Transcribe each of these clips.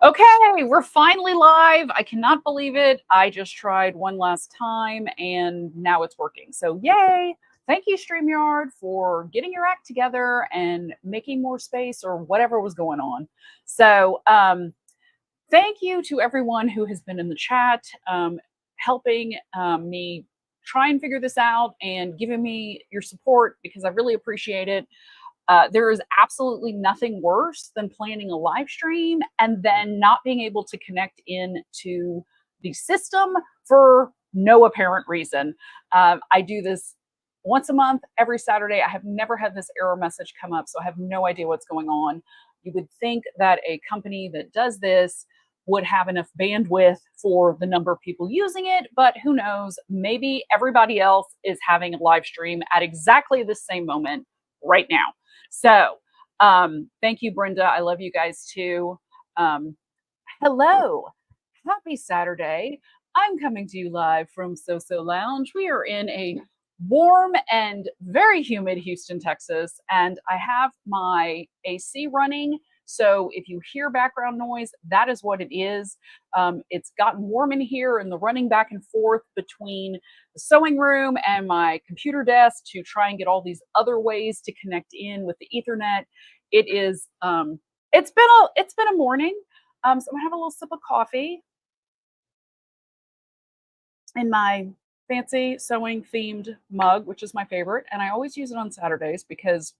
Okay, we're finally live. I cannot believe it. I just tried one last time and now it's working. So, yay! Thank you, StreamYard, for getting your act together and making more space or whatever was going on. So, thank you to everyone who has been in the chat, helping me try and figure this out and giving me your support because I really appreciate it. There is absolutely nothing worse than planning a live stream and then not being able to connect in to the system for no apparent reason. I do this once a month, every Saturday. I have never had this error message come up, so I have no idea what's going on. You would think that a company that does this would have enough bandwidth for the number of people using it, but who knows? Maybe everybody else is having a live stream at exactly the same moment right now. So, thank you, Brenda. I love you guys too. Hello, happy Saturday. I'm coming to you live from So Lounge. We are in a warm and very humid Houston, Texas, and I have my AC running. So if you hear background noise, that is what it is. It's gotten warm in here, and the running back and forth between the sewing room and my computer desk to try and get all these other ways to connect in with the Ethernet. It is it's been a morning. So I'm gonna have a little sip of coffee in my fancy sewing themed mug, which is my favorite, and I always use it on Saturdays because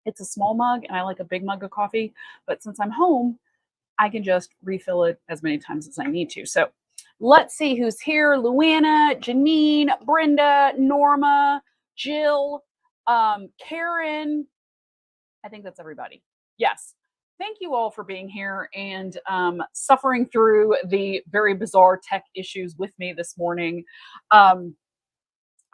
it's a small mug and I like a big mug of coffee. But since I'm home, I can just refill it as many times as I need to. So let's see who's here. Luana, Janine, Brenda, Norma, Jill, Karen. I think that's everybody. Yes. Thank you all for being here and suffering through the very bizarre tech issues with me this morning.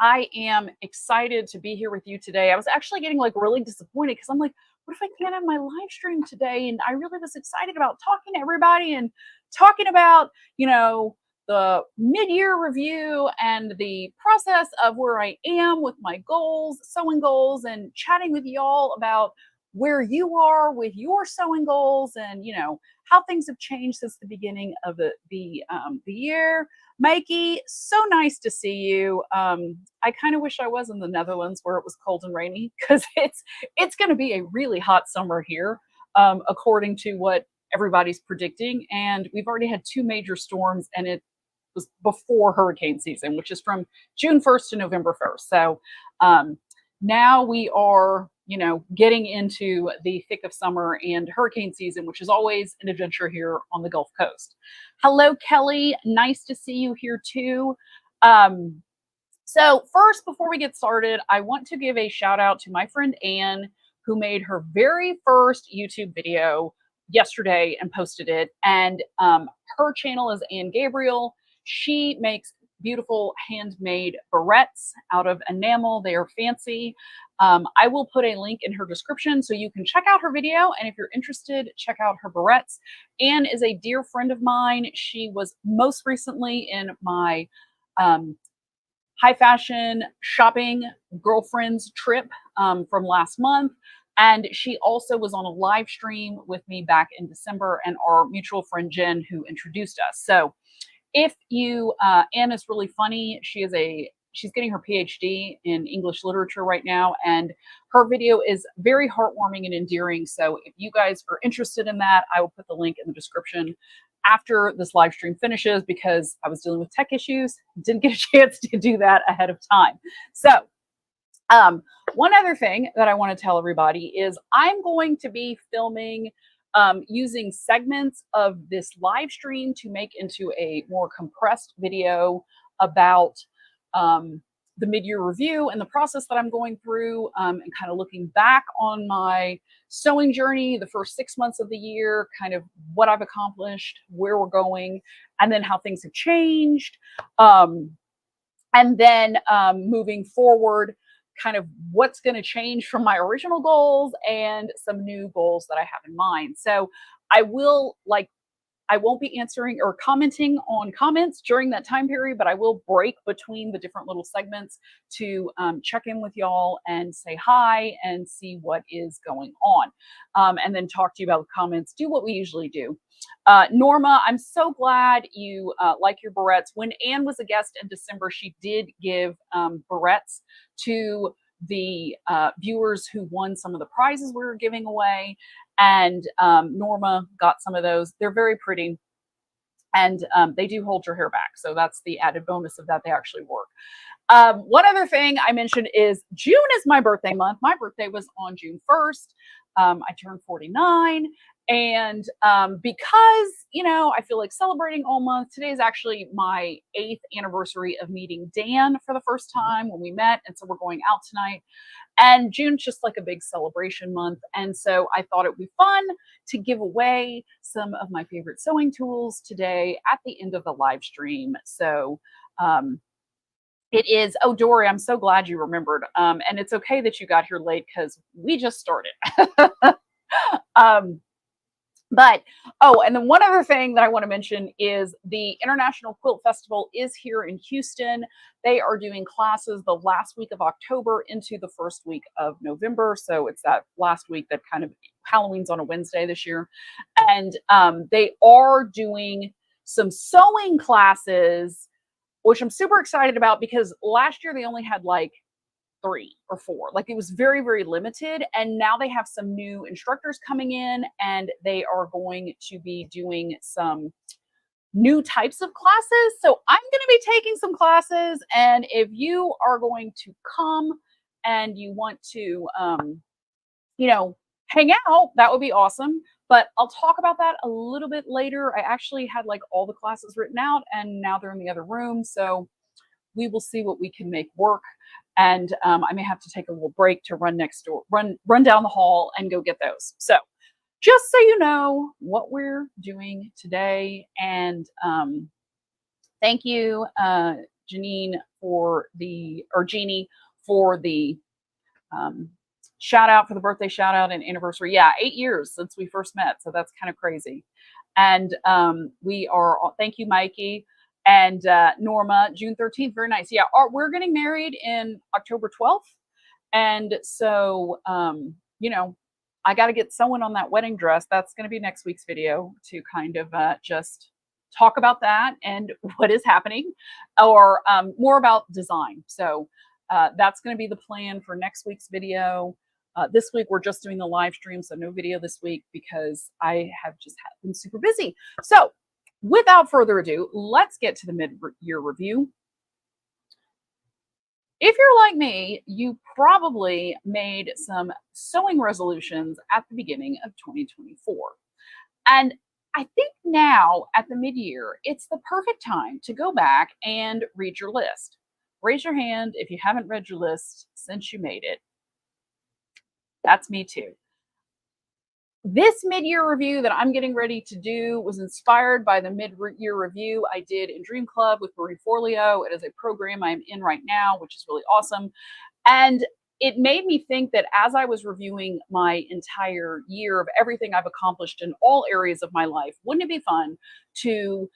I am excited to be here with you today. I was actually getting like really disappointed because I'm like, what if I can't have my live stream today? And I really was excited about talking to everybody and talking about, the mid-year review and the process of where I am with my goals, sewing goals, and chatting with y'all about where you are with your sewing goals and how things have changed since the beginning of the year. Mikey, so nice to see you. I kind of wish I was in the Netherlands where it was cold and rainy because it's going to be a really hot summer here, according to what everybody's predicting. And we've already had 2 major storms, and it was before hurricane season, which is from June 1st to November 1st. So now we are, getting into the thick of summer and hurricane season, which is always an adventure here on the Gulf Coast. Hello, Kelly. Nice to see you here too. So first, before we get started, I want to give a shout out to my friend Ann, who made her very first YouTube video yesterday and posted it. And her channel is Ann Gabriel. She makes beautiful handmade barrettes out of enamel. They are fancy. I will put a link in her description so you can check out her video. And if you're interested, check out her barrettes. Anne is a dear friend of mine. She was most recently in my high fashion shopping girlfriends trip from last month. And she also was on a live stream with me back in December, and our mutual friend Jen, who introduced us. So if you, Anne is really funny. She's getting her PhD in English literature right now, and her video is very heartwarming and endearing. So if you guys are interested in that, I will put the link in the description after this live stream finishes because I was dealing with tech issues, didn't get a chance to do that ahead of time. So one other thing that I want to tell everybody is I'm going to be filming using segments of this live stream to make into a more compressed video about the mid-year review and the process that I'm going through, and kind of looking back on my sewing journey, the first 6 months of the year, kind of what I've accomplished, where we're going, and then how things have changed. And then moving forward, kind of what's going to change from my original goals and some new goals that I have in mind. So I will I won't be answering or commenting on comments during that time period, but I will break between the different little segments to check in with y'all and say hi and see what is going on. And then talk to you about the comments, do what we usually do. Norma, I'm so glad you like your barrettes. When Ann was a guest in December, she did give barrettes to the viewers who won some of the prizes we were giving away. And Norma got some of those. They're very pretty. And they do hold your hair back. So that's the added bonus of that. They actually work. One other thing I mentioned is June is my birthday month. My birthday was on June 1st. I turned 49. And because, you know, I feel like celebrating all month, today is actually my 8th anniversary of meeting Dan for the first time when we met. And so we're going out tonight. And June's just like a big celebration month. And so I thought it would be fun to give away some of my favorite sewing tools today at the end of the live stream. So it is, oh, Dory, I'm so glad you remembered. And it's okay that you got here late because we just started. But, oh, and then one other thing that I want to mention is the International Quilt Festival is here in Houston. They are doing classes the last week of October into the first week of November. So it's that last week that kind of Halloween's on a Wednesday this year. And they are doing some sewing classes, which I'm super excited about because last year they only had like 3 or 4. Like it was very, very limited. And now they have some new instructors coming in and they are going to be doing some new types of classes. So I'm going to be taking some classes. And if you are going to come and you want to, you know, hang out, that would be awesome. But I'll talk about that a little bit later. I actually had like all the classes written out and now they're in the other room. So we will see what we can make work. And I may have to take a little break to run next door, run down the hall and go get those. So just so you know what we're doing today. And thank you, Jeannie for the shout out for the birthday shout out and anniversary. Yeah, 8 years since we first met. So that's kind of crazy. And thank you, Mikey. And Norma, June 13th, very nice. Yeah, we're getting married in October 12th. And so, you know, I got to get sewing on that wedding dress. That's going to be next week's video to kind of just talk about that and what is happening or more about design. So that's going to be the plan for next week's video. This week, we're just doing the live stream, so no video this week because I have just been super busy. So without further ado, let's get to the mid-year review. If you're like me, you probably made some sewing resolutions at the beginning of 2024. And I think now at the mid-year, it's the perfect time to go back and read your list. Raise your hand if you haven't read your list since you made it. That's me too. This mid-year review that I'm getting ready to do was inspired by the mid-year review I did in Dream Club with Marie Forleo. It is a program I'm in right now, which is really awesome. And it made me think that as I was reviewing my entire year of everything I've accomplished in all areas of my life, wouldn't it be fun to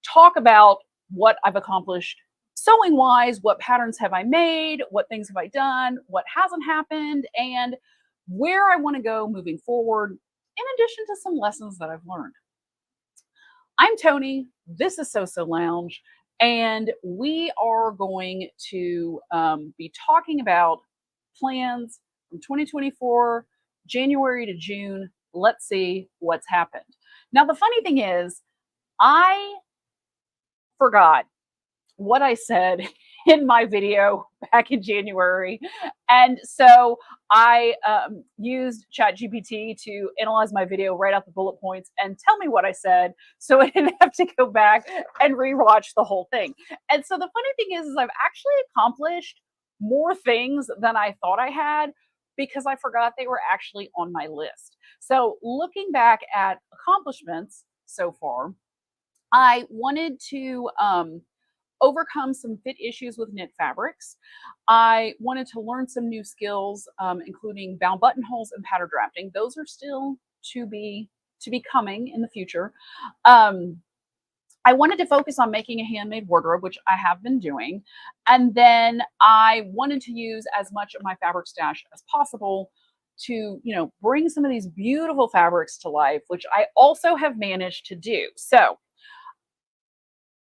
talk about what I've accomplished sewing wise, what patterns have I made, what things have I done, what hasn't happened, and where I want to go moving forward, in addition to some lessons that I've learned. I'm Tony, this is So Lounge, and we are going to be talking about plans from 2024, January to June. Let's see what's happened. Now, the funny thing is, I forgot what I said in my video back in January. And so I used ChatGPT to analyze my video, write out the bullet points, and tell me what I said. So I didn't have to go back and rewatch the whole thing. And so the funny thing is I've actually accomplished more things than I thought I had because I forgot they were actually on my list. So looking back at accomplishments so far, I wanted to overcome some fit issues with knit fabrics. I wanted to learn some new skills, including bound buttonholes and pattern drafting. Those are still to be to be coming in the future. I wanted to focus on making a handmade wardrobe, which I have been doing. And then I wanted to use as much of my fabric stash as possible to, bring some of these beautiful fabrics to life, which I also have managed to do. So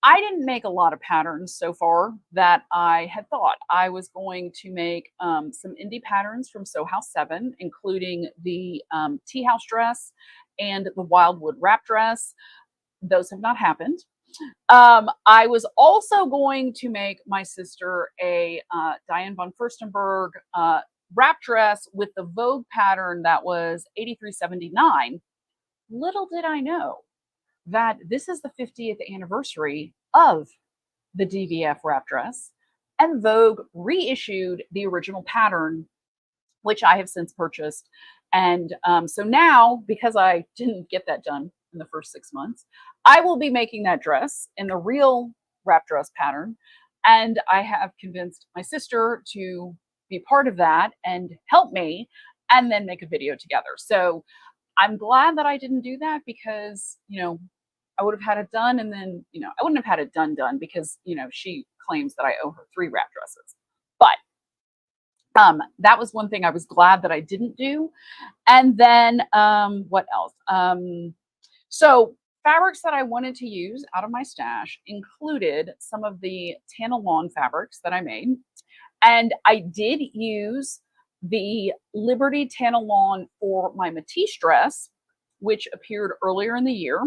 I didn't make a lot of patterns so far that I had thought. I was going to make some indie patterns from Sew House 7, including the tea house dress and the wildwood wrap dress. Those have not happened. I was also going to make my sister a Diane von Furstenberg wrap dress with the Vogue pattern that was $83.79. Little did I know that this is the 50th anniversary of the DVF wrap dress, and Vogue reissued the original pattern, which I have since purchased. And so now, because I didn't get that done in the first 6 months, I will be making that dress in the real wrap dress pattern. And I have convinced my sister to be part of that and help me, and then make a video together. So I'm glad that I didn't do that, because, I would have had it done, and then, I wouldn't have had it done because, she claims that I owe her 3 wrap dresses. But that was one thing I was glad that I didn't do. And then what else? So fabrics that I wanted to use out of my stash included some of the Tana Lawn fabrics that I made. And I did use the Liberty Tana Lawn for my Matisse dress, which appeared earlier in the year.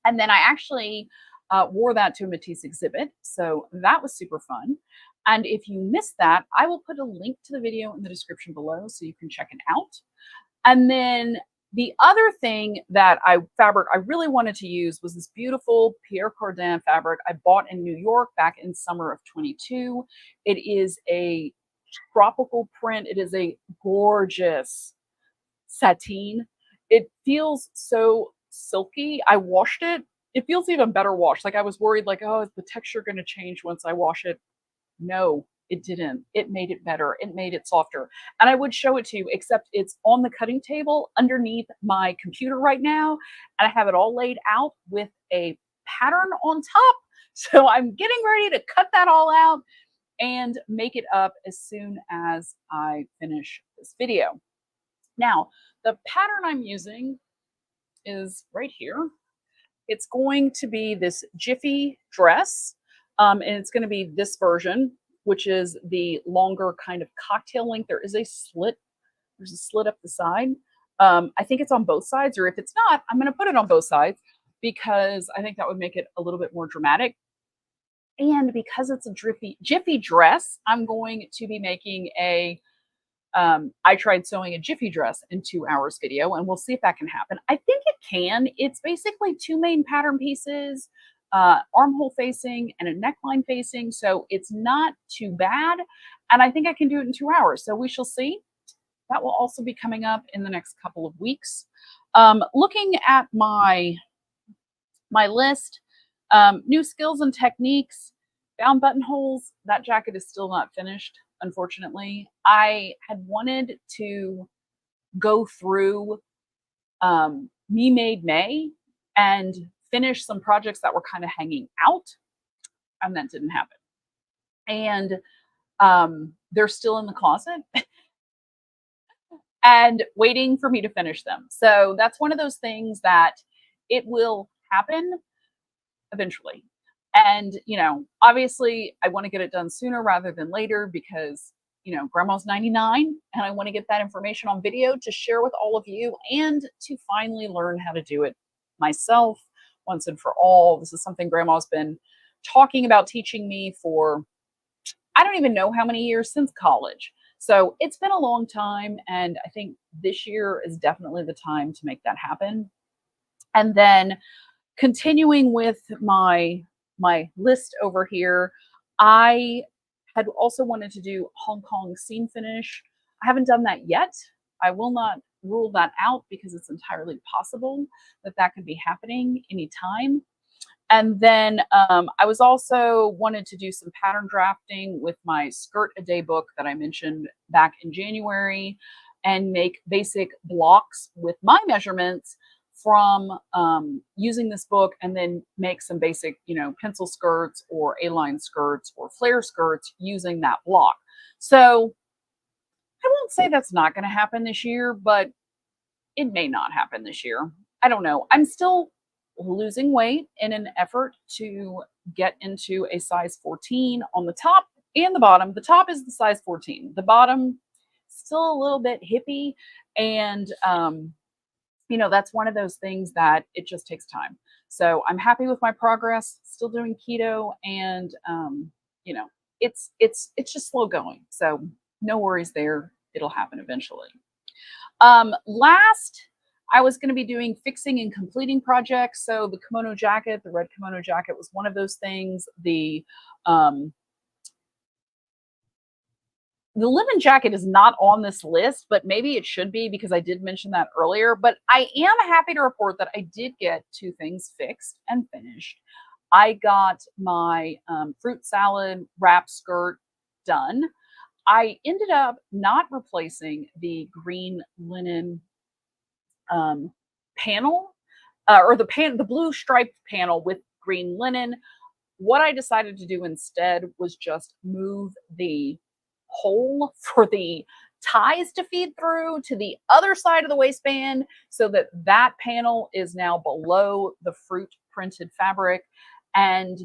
And then I actually wore that to a Matisse exhibit. So that was super fun. And if you missed that, I will put a link to the video in the description below so you can check it out. And then the other fabric I really wanted to use was this beautiful Pierre Cardin fabric I bought in New York back in summer of 22. It is a tropical print. It is a gorgeous sateen. It feels so silky. I washed it. It feels even better washed. Like, I was worried, like, oh, is the texture going to change once I wash it? No, it didn't. It made it better. It made it softer. And I would show it to you, except it's on the cutting table underneath my computer right now. And I have it all laid out with a pattern on top. So I'm getting ready to cut that all out and make it up as soon as I finish this video. Now, the pattern I'm using is right here. It's going to be this Jiffy dress. And it's going to be this version, which is the longer kind of cocktail length. There is a slit. There's a slit up the side. I think it's on both sides, or if it's not, I'm going to put it on both sides because I think that would make it a little bit more dramatic. And because it's a Jiffy dress, I'm going to be making I tried sewing a Jiffy dress in 2 hours video, and we'll see if that can happen. I think it can. It's basically 2 main pattern pieces, armhole facing and a neckline facing. So it's not too bad. And I think I can do it in 2 hours. So we shall see. That will also be coming up in the next couple of weeks. Looking at my list, new skills and techniques, bound buttonholes. That jacket is still not finished, unfortunately. I had wanted to go through Me Made May and finish some projects that were kind of hanging out, and that didn't happen. And they're still in the closet and waiting for me to finish them. So that's one of those things that it will happen eventually. And, obviously I want to get it done sooner rather than later because, grandma's 99 and I want to get that information on video to share with all of you and to finally learn how to do it myself once and for all. This is something grandma's been talking about teaching me for, I don't even know how many years, since college. So it's been a long time. And I think this year is definitely the time to make that happen. And then continuing with my list over here, I had also wanted to do Hong Kong seam finish. I haven't done that yet. I will not rule that out because it's entirely possible that could be happening anytime. And then I was also wanted to do some pattern drafting with my Skirt a Day book that I mentioned back in January and make basic blocks with my measurements from using this book, and then make some basic, pencil skirts or A-line skirts or flare skirts using that block. So I won't say that's not going to happen this year, but it may not happen this year. I don't know. I'm still losing weight in an effort to get into a size 14 on the top and the bottom. The top is the size 14. The bottom still a little bit hippie, and that's one of those things that it just takes time. So I'm happy with my progress. Still doing keto, and it's just slow going. So no worries there. It'll happen eventually. Last, I was going to be doing fixing and completing projects. So the kimono jacket, the red kimono jacket, was one of those things. The linen jacket is not on this list, but maybe it should be, because I did mention that earlier. But I am happy to report that I did get 2 things fixed and finished. I got my fruit salad wrap skirt done. I ended up not replacing the green linen panel, or the blue striped panel with green linen. What I decided to do instead was just move the hole for the ties to feed through to the other side of the waistband, so that that panel is now below the fruit printed fabric. And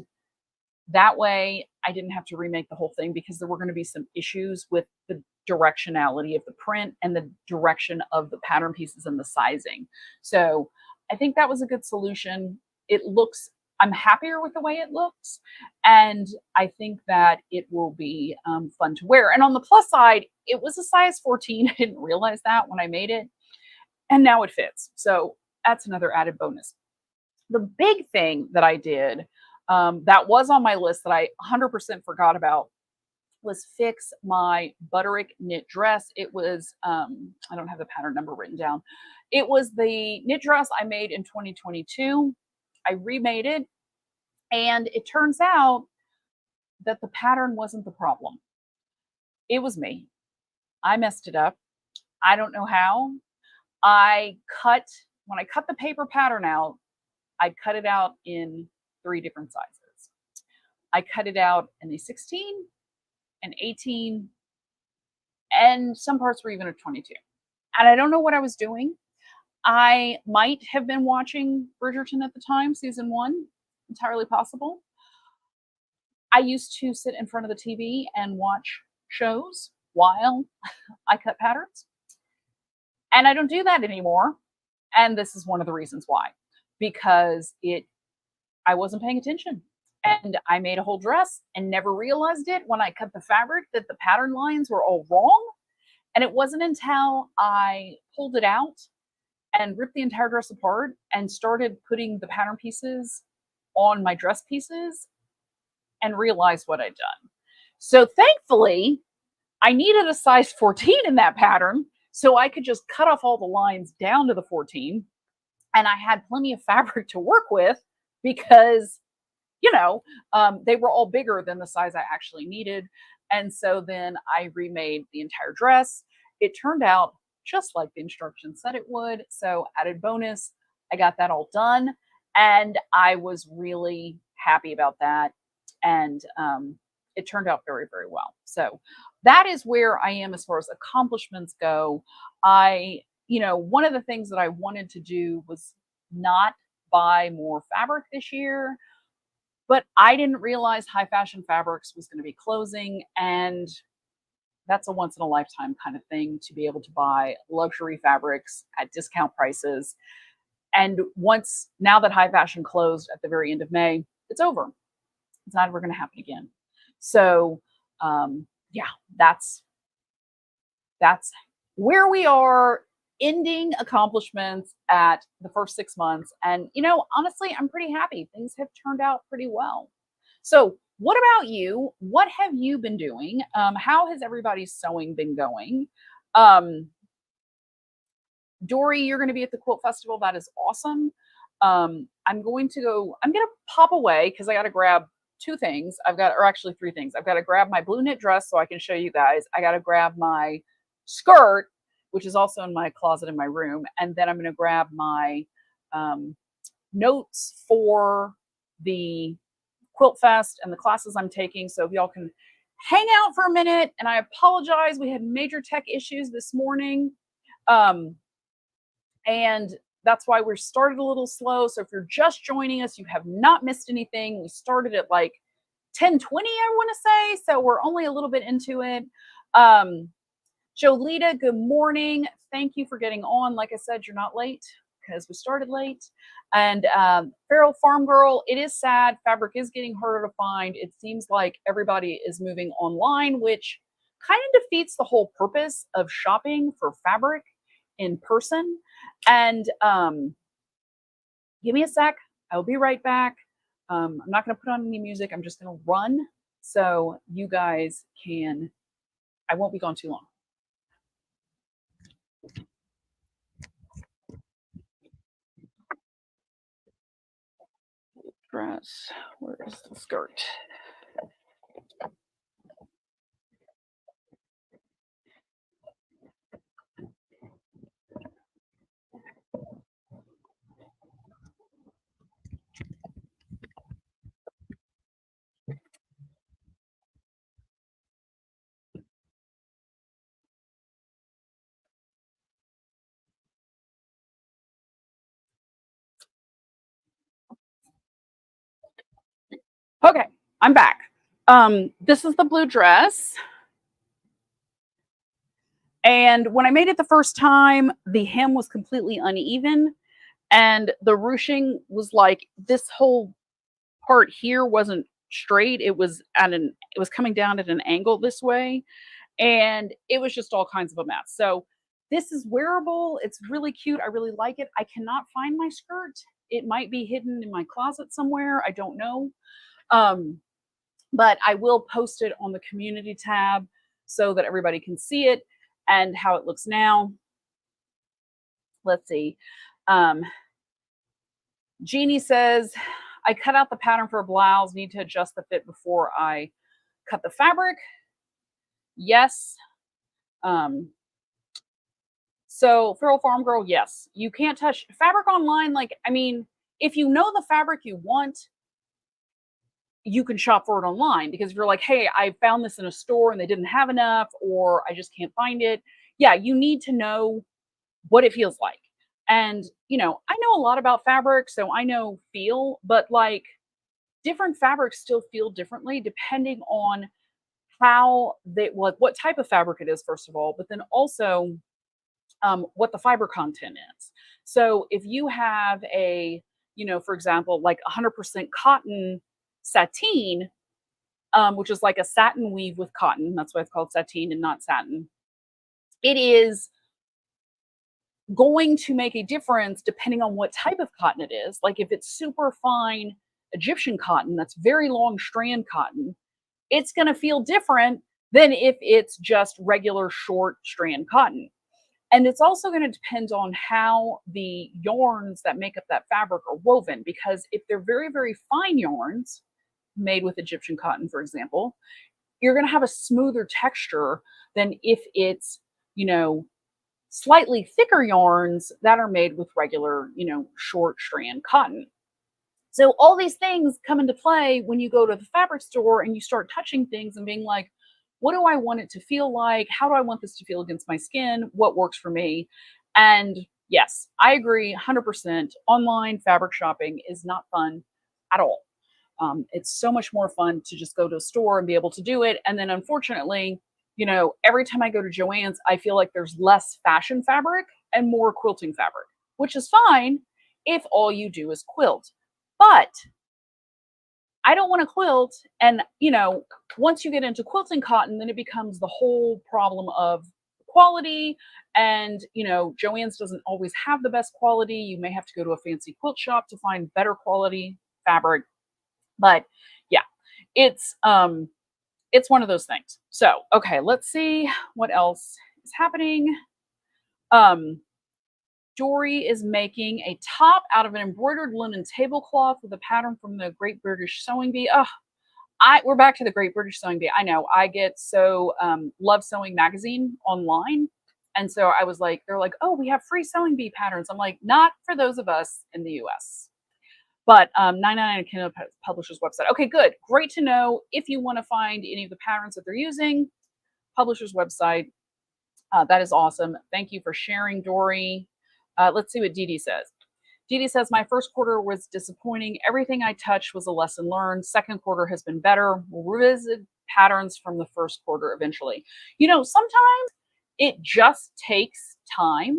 that way I didn't have to remake the whole thing, because there were going to be some issues with the directionality of the print and the direction of the pattern pieces and the sizing. So I think that was a good solution. I'm happier with the way it looks, and I think that it will be fun to wear. And on the plus side, it was a size 14. I didn't realize that when I made it, and now it fits. So that's another added bonus. The big thing that I did, that was on my list that I 100% forgot about, was fix my butterick knit dress. It was, I don't have the pattern number written down. It was the knit dress I made in 2022. I remade it, and it turns out that the pattern wasn't the problem. It was me. I messed it up. I don't know how. When I cut the paper pattern out, I cut it out in 3 different sizes. I cut it out in a 16, an 18, and some parts were even a 22. And I don't know what I was doing. I might have been watching Bridgerton at the time, season 1, entirely possible. I used to sit in front of the TV and watch shows while I cut patterns. And I don't do that anymore. And this is one of the reasons why, because I wasn't paying attention. And I made a whole dress and never realized it when I cut the fabric that the pattern lines were all wrong. And it wasn't until I pulled it out and ripped the entire dress apart and started putting the pattern pieces on my dress pieces and realized what I'd done. So thankfully, I needed a size 14 in that pattern, so I could just cut off all the lines down to the 14. And I had plenty of fabric to work with, because they were all bigger than the size I actually needed. And so then I remade the entire dress. It turned out just like the instructions said it would. So added bonus, I got that all done, and I was really happy about that. And it turned out very, very well. So that is where I am as far as accomplishments go. One of the things that I wanted to do was not buy more fabric this year, but I didn't realize High Fashion Fabrics was going to be closing, and that's a once in a lifetime kind of thing, to be able to buy luxury fabrics at discount prices. And now that High Fashion closed at the very end of May, it's over. It's not ever going to happen again. So that's where we are, ending accomplishments at the first 6 months. And, honestly, I'm pretty happy. Things have turned out pretty well. So what about you? What have you been doing? How has everybody's sewing been going? Dory, you're going to be at the Quilt Festival. That is awesome. I'm going to pop away because I got to grab 2 things. Actually 3 things. I've got to grab my blue knit dress so I can show you guys. I got to grab my skirt, which is also in my closet in my room. And then I'm going to grab my notes for the Quilt Fest and the classes I'm taking. So if y'all can hang out for a minute, and I apologize, we had major tech issues this morning. And that's why we started a little slow. So if you're just joining us, you have not missed anything. We started at like 10:20, I want to say. So we're only a little bit into it. Jolita, good morning. Thank you for getting on. Like I said, you're not late because we started late. And Feral Farm Girl, it is sad. Fabric is getting harder to find. It seems like everybody is moving online, which kind of defeats the whole purpose of shopping for fabric in person. And give me a sec. I'll be right back. I'm not going to put on any music. I'm just going to run so you guys can, I won't be gone too long. Dress, where's the skirt? Okay, I'm back. This is the blue dress. And when I made it the first time, the hem was completely uneven. And the ruching was like, this whole part here wasn't straight. It was coming down at an angle this way. And it was just all kinds of a mess. So this is wearable. It's really cute. I really like it. I cannot find my skirt. It might be hidden in my closet somewhere. I don't know. But I will post it on the community tab so that everybody can see it and how it looks now. Let's see. Jeannie says, I cut out the pattern for a blouse, need to adjust the fit before I cut the fabric. Yes. So Feral Farm Girl, yes. You can't touch fabric online. Like, I mean, if you know the fabric you want, you can shop for it online, because if you're like, hey, I found this in a store and they didn't have enough, or I just can't find it. Yeah, you need to know what it feels like. And, you know, I know a lot about fabric, so I know feel, but like different fabrics still feel differently depending on how they, what type of fabric it is, first of all, but then also what the fiber content is. So if you have a, you know, for example, like 100% cotton sateen, which is like a satin weave with cotton, that's why it's called sateen and not satin, it is going to make a difference depending on what type of cotton it is. Like if it's super fine Egyptian cotton, that's very long strand cotton, it's going to feel different than if it's just regular short strand cotton. And it's also going to depend on how the yarns that make up that fabric are woven, because if they're very, very fine yarns made with Egyptian cotton, for example, you're going to have a smoother texture than if it's, you know, slightly thicker yarns that are made with regular, you know, short strand cotton. So all these things come into play when you go to the fabric store and you start touching things and being like, what do I want it to feel like? How do I want this to feel against my skin? What works for me? And yes, I agree 100%. Online fabric shopping is not fun at all. It's so much more fun to just go to a store and be able to do it. And then unfortunately, you know, every time I go to Joann's, I feel like there's less fashion fabric and more quilting fabric, which is fine if all you do is quilt. But I don't want to quilt. And, you know, once you get into quilting cotton, then it becomes the whole problem of quality. And, you know, Joann's doesn't always have the best quality. You may have to go to a fancy quilt shop to find better quality fabric. But yeah, it's one of those things. So, okay, let's see what else is happening. Dory is making a top out of an embroidered linen tablecloth with a pattern from the Great British Sewing Bee. Oh, we're back to the Great British Sewing Bee. I know I get so love sewing magazine online, And so I was like, they're like, oh, we have free sewing bee patterns. I'm like, not for those of us in the US. But 999 Kindle Publisher's website. Okay, good. Great to know. If you want to find any of the patterns that they're using, publisher's website. That is awesome. Thank you for sharing, Dory. Let's see what Dee Dee says. Dee Dee says, my first quarter was disappointing. Everything I touched was a lesson learned. Second quarter has been better. We'll revisit patterns from the first quarter eventually. You know, sometimes it just takes time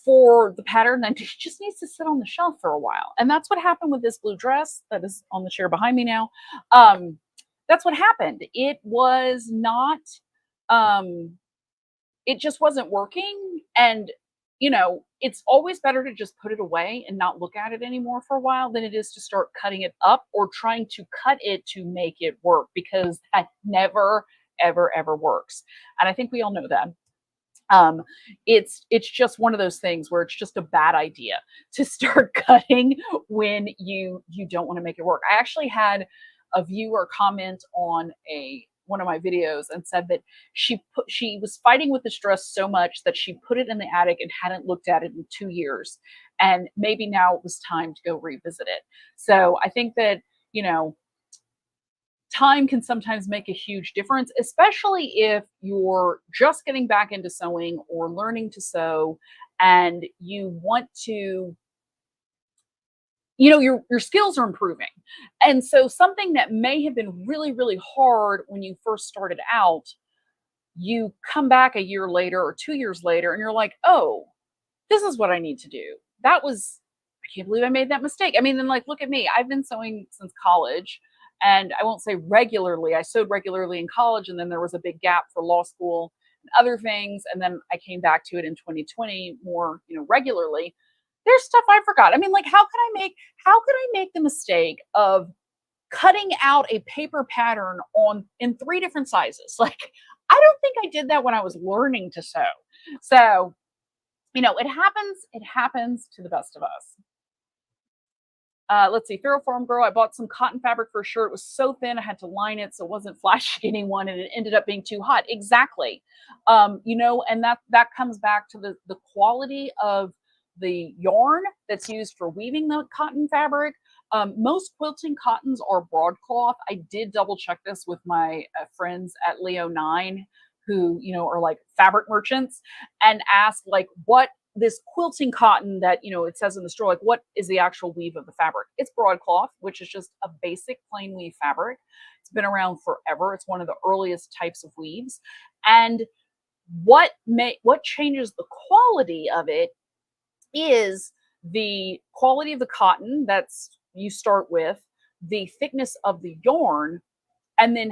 for the pattern that just needs to sit on the shelf for a while. And that's what happened with this blue dress that is on the chair behind me now. That's what happened. It was not, it just wasn't working. And, you know, it's always better to just put it away and not look at it anymore for a while than it is to start cutting it up or trying to cut it to make it work, because that never, ever, ever works. And I think we all know that. It's just one of those things where it's just a bad idea to start cutting when you don't want to make it work. I actually had a viewer comment on one of my videos and said that she was fighting with this dress so much that she put it in the attic and hadn't looked at it in 2 years, and maybe now it was time to go revisit it. So I think that, you know, time can sometimes make a huge difference, especially if you're just getting back into sewing or learning to sew and you want to, you know, your skills are improving. And so something that may have been really, really hard when you first started out, you come back a year later or 2 years later and you're like, oh, this is what I need to do. I can't believe I made that mistake. I mean, then like, look at me. I've been sewing since college. And I won't say regularly. I sewed regularly in college, and then there was a big gap for law school and other things. And then I came back to it in 2020 more, you know, regularly. There's stuff I forgot. I mean, like, how could I make the mistake of cutting out a paper pattern in 3 different sizes? Like, I don't think I did that when I was learning to sew. So, you know, it happens to the best of us. Let's see, Feral Farm Girl. I bought some cotton fabric for a shirt. It was so thin, I had to line it so it wasn't flashing anyone, and it ended up being too hot. Exactly. You know, and that comes back to the quality of the yarn that's used for weaving the cotton fabric. Most quilting cottons are broadcloth. I did double check this with my friends at Leo 9, who, you know, are like fabric merchants, and asked like, what this quilting cotton that, you know, it says in the store, like, what is the actual weave of the fabric? It's broadcloth, which is just a basic plain weave fabric. It's been around forever. It's one of the earliest types of weaves. And what changes the quality of it is the quality of the cotton that's you start with, the thickness of the yarn, and then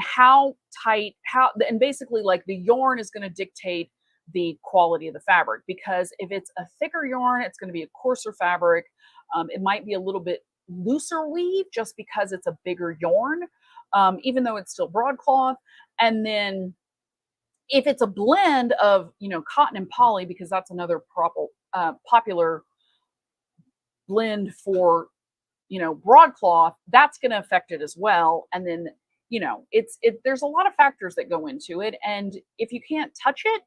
and basically like the yarn is going to dictate the quality of the fabric, because if it's a thicker yarn, it's going to be a coarser fabric. It might be a little bit looser weave just because it's a bigger yarn, even though it's still broadcloth. And then if it's a blend of, you know, cotton and poly, because that's another popular blend for, you know, broadcloth, that's going to affect it as well. And then, you know, there's a lot of factors that go into it. And if you can't touch it,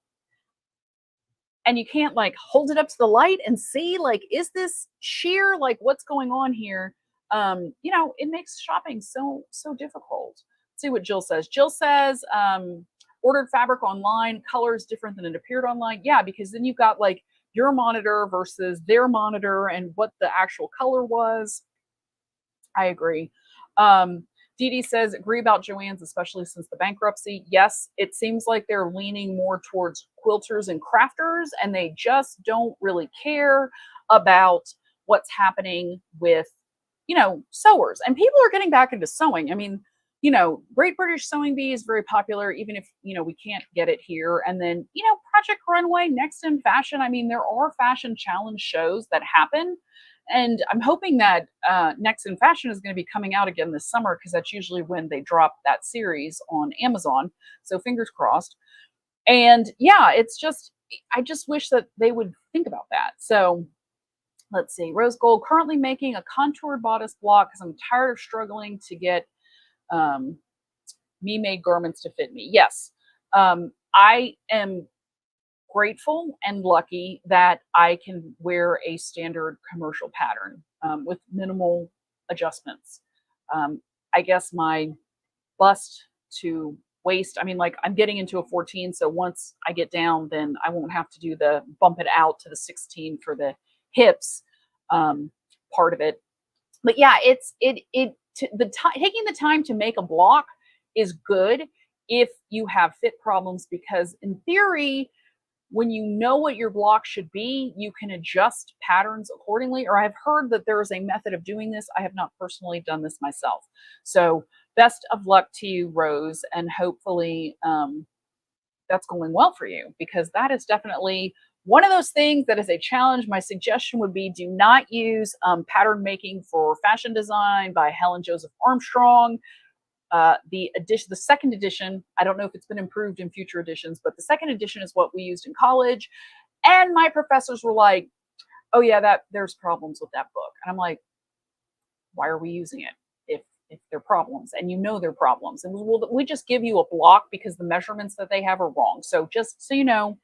and you can't like hold it up to the light and see, like, is this sheer, like, what's going on here? You know, it makes shopping so difficult. Let's see what Jill says. Jill says, ordered fabric online, color is different than it appeared online. Yeah, because then you've got like your monitor versus their monitor and what the actual color was. I agree. Dee Dee says, agree about Joann's, especially since the bankruptcy. Yes, it seems like they're leaning more towards quilters and crafters, and they just don't really care about what's happening with, you know, sewers. And people are getting back into sewing. I mean, you know, Great British Sewing Bee is very popular, even if, you know, we can't get it here. And then, you know, Project Runway, Next in Fashion. I mean, there are fashion challenge shows that happen. And I'm hoping that Next in Fashion is going to be coming out again this summer, because that's usually when they drop that series on Amazon. So fingers crossed. And yeah, I just wish that they would think about that. So let's see. Rose Gold, currently making a contoured bodice block because I'm tired of struggling to get me-made garments to fit me. Yes. I am grateful and lucky that I can wear a standard commercial pattern with minimal adjustments. I guess my bust to waist, I mean, like I'm getting into a 14, so once I get down, then I won't have to do the bump it out to the 16 for the hips part of it. But yeah, taking the time to make a block is good if you have fit problems, because in theory, when you know what your block should be, you can adjust patterns accordingly. Or I've heard that there is a method of doing this. I have not personally done this myself. So best of luck to you, Rose, and hopefully that's going well for you, because that is definitely one of those things that is a challenge. My suggestion would be, do not use Pattern Making for Fashion Design by Helen Joseph Armstrong. The second edition, I don't know if it's been improved in future editions, but the second edition is what we used in college. And my professors were like, oh yeah, there's problems with that book. And I'm like, why are we using it if they're problems? And you know they're problems. And we just give you a block because the measurements that they have are wrong. So just so you know,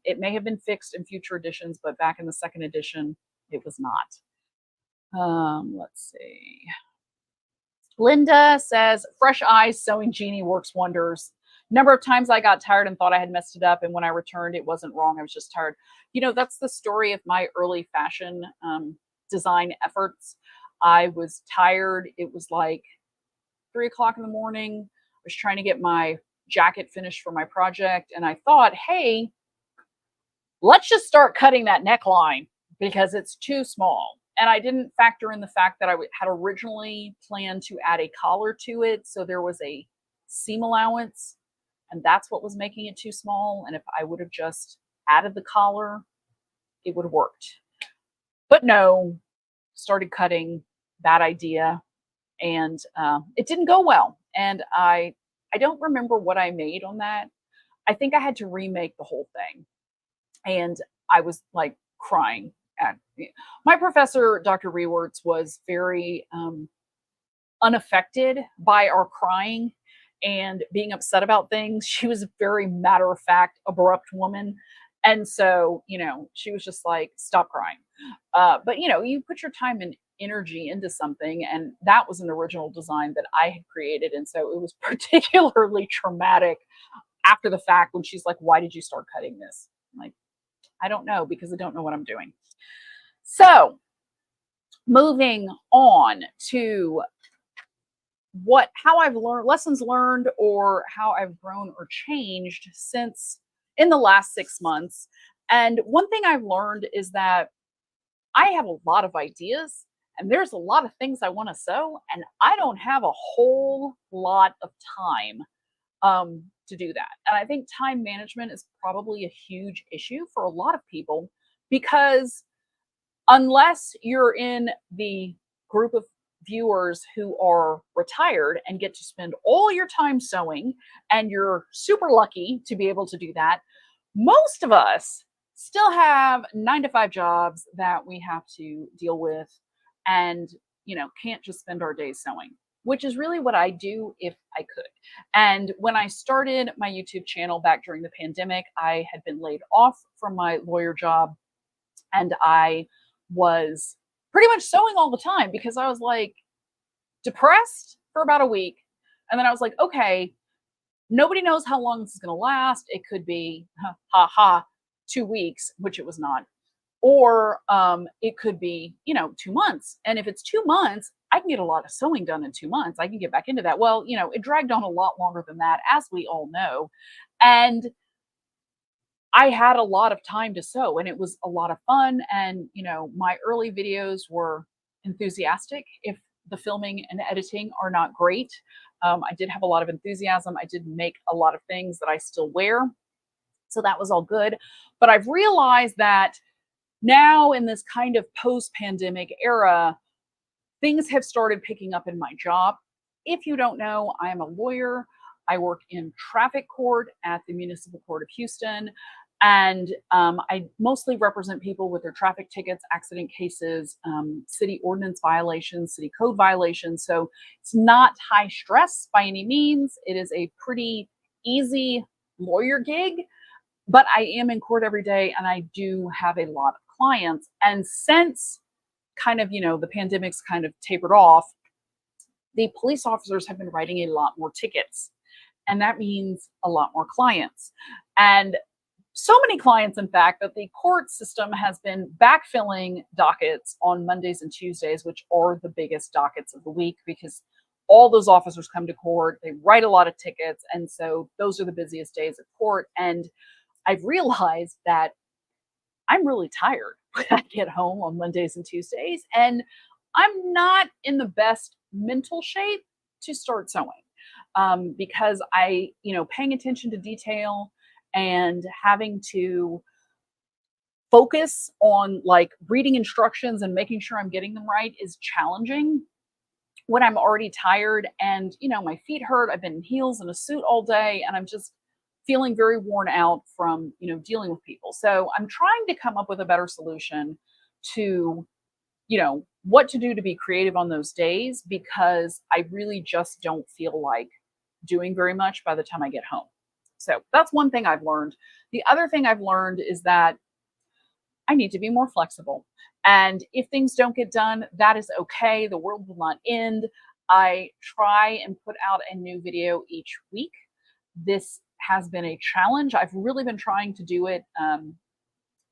it may have been fixed in future editions, but back in the second edition, it was not. Let's see. Linda says, fresh eyes sewing genie works wonders. Number of times I got tired and thought I had messed it up, and when I returned, it wasn't wrong. I was just tired. You know, that's the story of my early fashion design efforts. I was tired. It was like 3 o'clock in the morning. I was trying to get my jacket finished for my project, and I thought, hey, let's just start cutting that neckline because it's too small. And I didn't factor in the fact that I had originally planned to add a collar to it. So there was a seam allowance, and that's what was making it too small. And if I would have just added the collar, it would have worked. But no, started cutting, bad idea. And it didn't go well. And I don't remember what I made on that. I think I had to remake the whole thing. And I was like crying. My professor, Dr. Rewerts, was very unaffected by our crying and being upset about things. She was a very matter-of-fact, abrupt woman. And so, you know, she was just like, stop crying. But, you know, you put your time and energy into something, and that was an original design that I had created. And so it was particularly traumatic after the fact when she's like, why did you start cutting this? I'm like, I don't know, because I don't know what I'm doing. So moving on to how I've learned, lessons learned, or how I've grown or changed since in the last 6 months. And one thing I've learned is that I have a lot of ideas and there's a lot of things I want to sew, and I don't have a whole lot of time to do that. And I think time management is probably a huge issue for a lot of people, because unless you're in the group of viewers who are retired and get to spend all your time sewing, and you're super lucky to be able to do that, most of us still have 9-to-5 jobs that we have to deal with, and, you know, can't just spend our days sewing, which is really what I do if I could. And when I started my YouTube channel back during the pandemic, I had been laid off from my lawyer job, and I was pretty much sewing all the time because I was like depressed for about a week. And then I was like, okay, nobody knows how long this is going to last. It could be 2 weeks, which it was not. Or it could be, you know, 2 months. And if it's 2 months, I can get a lot of sewing done in 2 months. I can get back into that. Well, you know, it dragged on a lot longer than that, as we all know. And I had a lot of time to sew, and it was a lot of fun. And, you know, my early videos were enthusiastic. If the filming and editing are not great, I did have a lot of enthusiasm. I did make a lot of things that I still wear. So that was all good. But I've realized that now in this kind of post-pandemic era, things have started picking up in my job. If you don't know, I am a lawyer. I work in traffic court at the Municipal Court of Houston. And I mostly represent people with their traffic tickets, accident cases, city ordinance violations, city code violations. So it's not high stress by any means. It is a pretty easy lawyer gig. but I am in court every day and I do have a lot of clients. And since kind of, the pandemic's kind of tapered off, the police officers have been writing a lot more tickets. And that means a lot more clients. And so many clients, in fact, that the court system has been backfilling dockets on Mondays and Tuesdays, which are the biggest dockets of the week because all those officers come to court, they write a lot of tickets. And so those are the busiest days of court. And I've realized that I'm really tired when I get home on Mondays and Tuesdays, and I'm not in the best mental shape to start sewing because paying attention to detail and having to focus on like reading instructions and making sure I'm getting them right is challenging when I'm already tired and, my feet hurt. I've been in heels and a suit all day and I'm just feeling very worn out from, dealing with people. So I'm trying to come up with a better solution to, what to do to be creative on those days because I really just don't feel like doing very much by the time I get home. So that's one thing I've learned. The other thing I've learned is that I need to be more flexible. And if things don't get done, that is okay. The world will not end. I try and put out a new video each week. This has been a challenge. I've really been trying to do it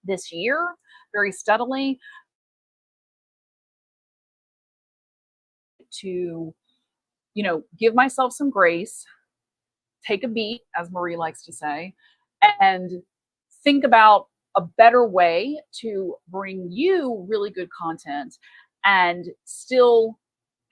this year very steadily to, give myself some grace, take a beat, as Marie likes to say, and think about a better way to bring you really good content and still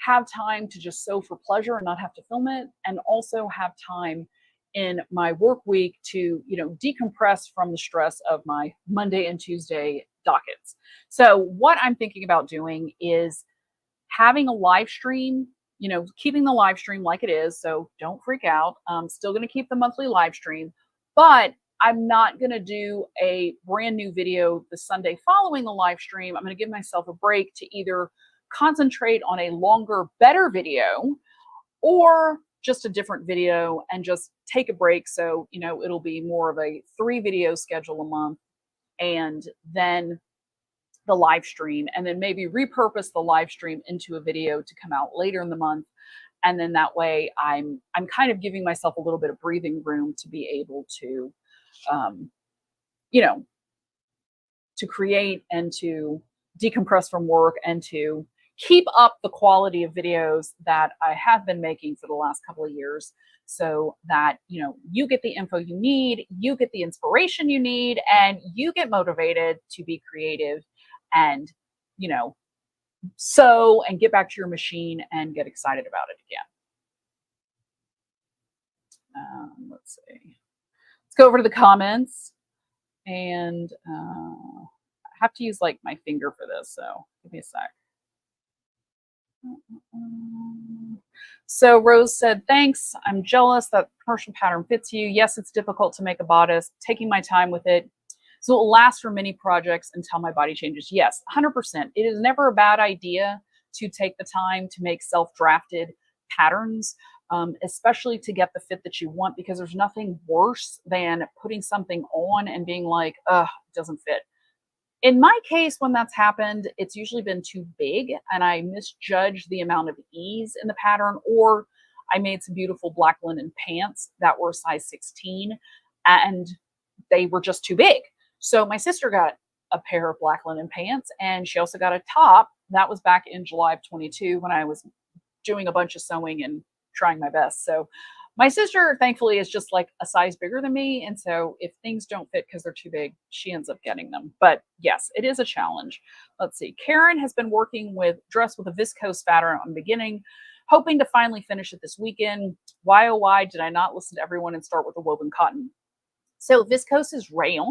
have time to just sew for pleasure and not have to film it, and also have time in my work week to, decompress from the stress of my Monday and Tuesday dockets. So what I'm thinking about doing is having a live stream, keeping the live stream like it is. So don't freak out. I'm still going to keep the monthly live stream, but I'm not going to do a brand new video the Sunday following the live stream. I'm going to give myself a break to either concentrate on a longer, better video or just a different video and just take a break. So, it'll be more of a 3 video schedule a month and then the live stream, and then maybe repurpose the live stream into a video to come out later in the month. And then that way I'm kind of giving myself a little bit of breathing room to be able to, to create and to decompress from work and to keep up the quality of videos that I have been making for the last couple of years so that, you get the info you need, you get the inspiration you need, and you get motivated to be creative and, sew and get back to your machine and get excited about it again. Let's see. Let's go over to the comments and I have to use like my finger for this. So give me a sec. So Rose said, thanks. I'm jealous that commercial pattern fits you. Yes, it's difficult to make a bodice, taking my time with it. So it will last for many projects until my body changes. Yes, 100%. It is never a bad idea to take the time to make self-drafted patterns, especially to get the fit that you want, because there's nothing worse than putting something on and being like, ugh, it doesn't fit. In my case, when that's happened, it's usually been too big and I misjudged the amount of ease in the pattern, or I made some beautiful black linen pants that were size 16 and they were just too big. So my sister got a pair of black linen pants and she also got a top. That was back in July of 22 when I was doing a bunch of sewing and trying my best. So my sister, thankfully, is just like a size bigger than me. And so if things don't fit because they're too big, she ends up getting them. But yes, it is a challenge. Let's see. Karen has been working with dress with a viscose pattern on beginning, hoping to finally finish it this weekend. Why, oh, why did I not listen to everyone and start with a woven cotton? So viscose is rayon.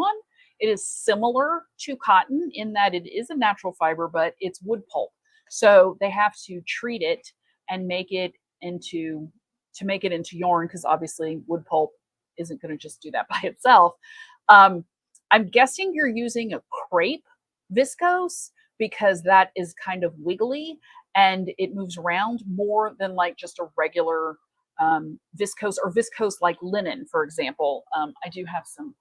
It is similar to cotton in that it is a natural fiber, but it's wood pulp. So they have to treat it and make it into yarn, because obviously wood pulp isn't going to just do that by itself. I'm guessing you're using a crepe viscose because that is kind of wiggly and it moves around more than like just a regular viscose or viscose like linen, for example. I do have some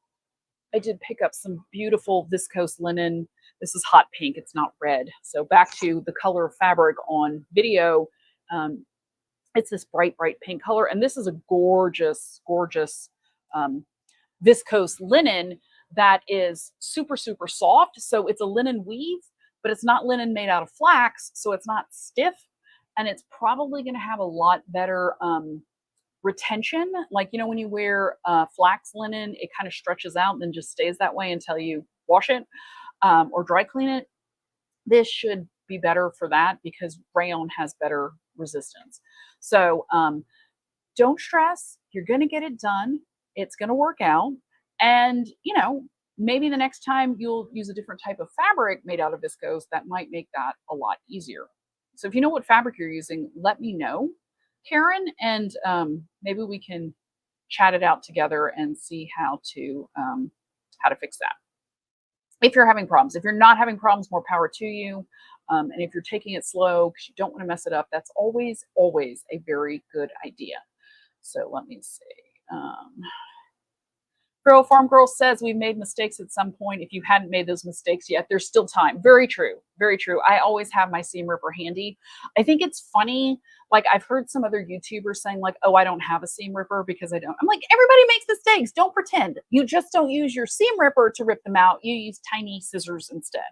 I did pick up some beautiful viscose linen. This is hot pink, it's not red. So back to the color of fabric on video. Um, it's this bright, bright pink color. And this is a gorgeous, gorgeous um, viscose linen that is super, super soft. So it's a linen weave, but it's not linen made out of flax. So it's not stiff. And it's probably going to have a lot better retention. Like, you know, when you wear flax linen, it kind of stretches out and then just stays that way until you wash it or dry clean it. This should be better for that because rayon has better resistance. So don't stress. You're going to get it done. It's going to work out. And, you know, maybe the next time you'll use a different type of fabric made out of viscose that might make that a lot easier. So if you know what fabric you're using, let me know, Karen, and maybe we can chat it out together and see how to fix that. If you're having problems, if you're not having problems, more power to you. And if you're taking it slow because you don't want to mess it up, that's always, always a very good idea. So let me see. Girl Farm Girl says we've made mistakes at some point. If you hadn't made those mistakes yet, there's still time. Very true. Very true. I always have my seam ripper handy. I think it's funny. Like I've heard some other YouTubers saying like, oh, I don't have a seam ripper because I don't. I'm like, everybody makes mistakes. Don't pretend. You just don't use your seam ripper to rip them out. You use tiny scissors instead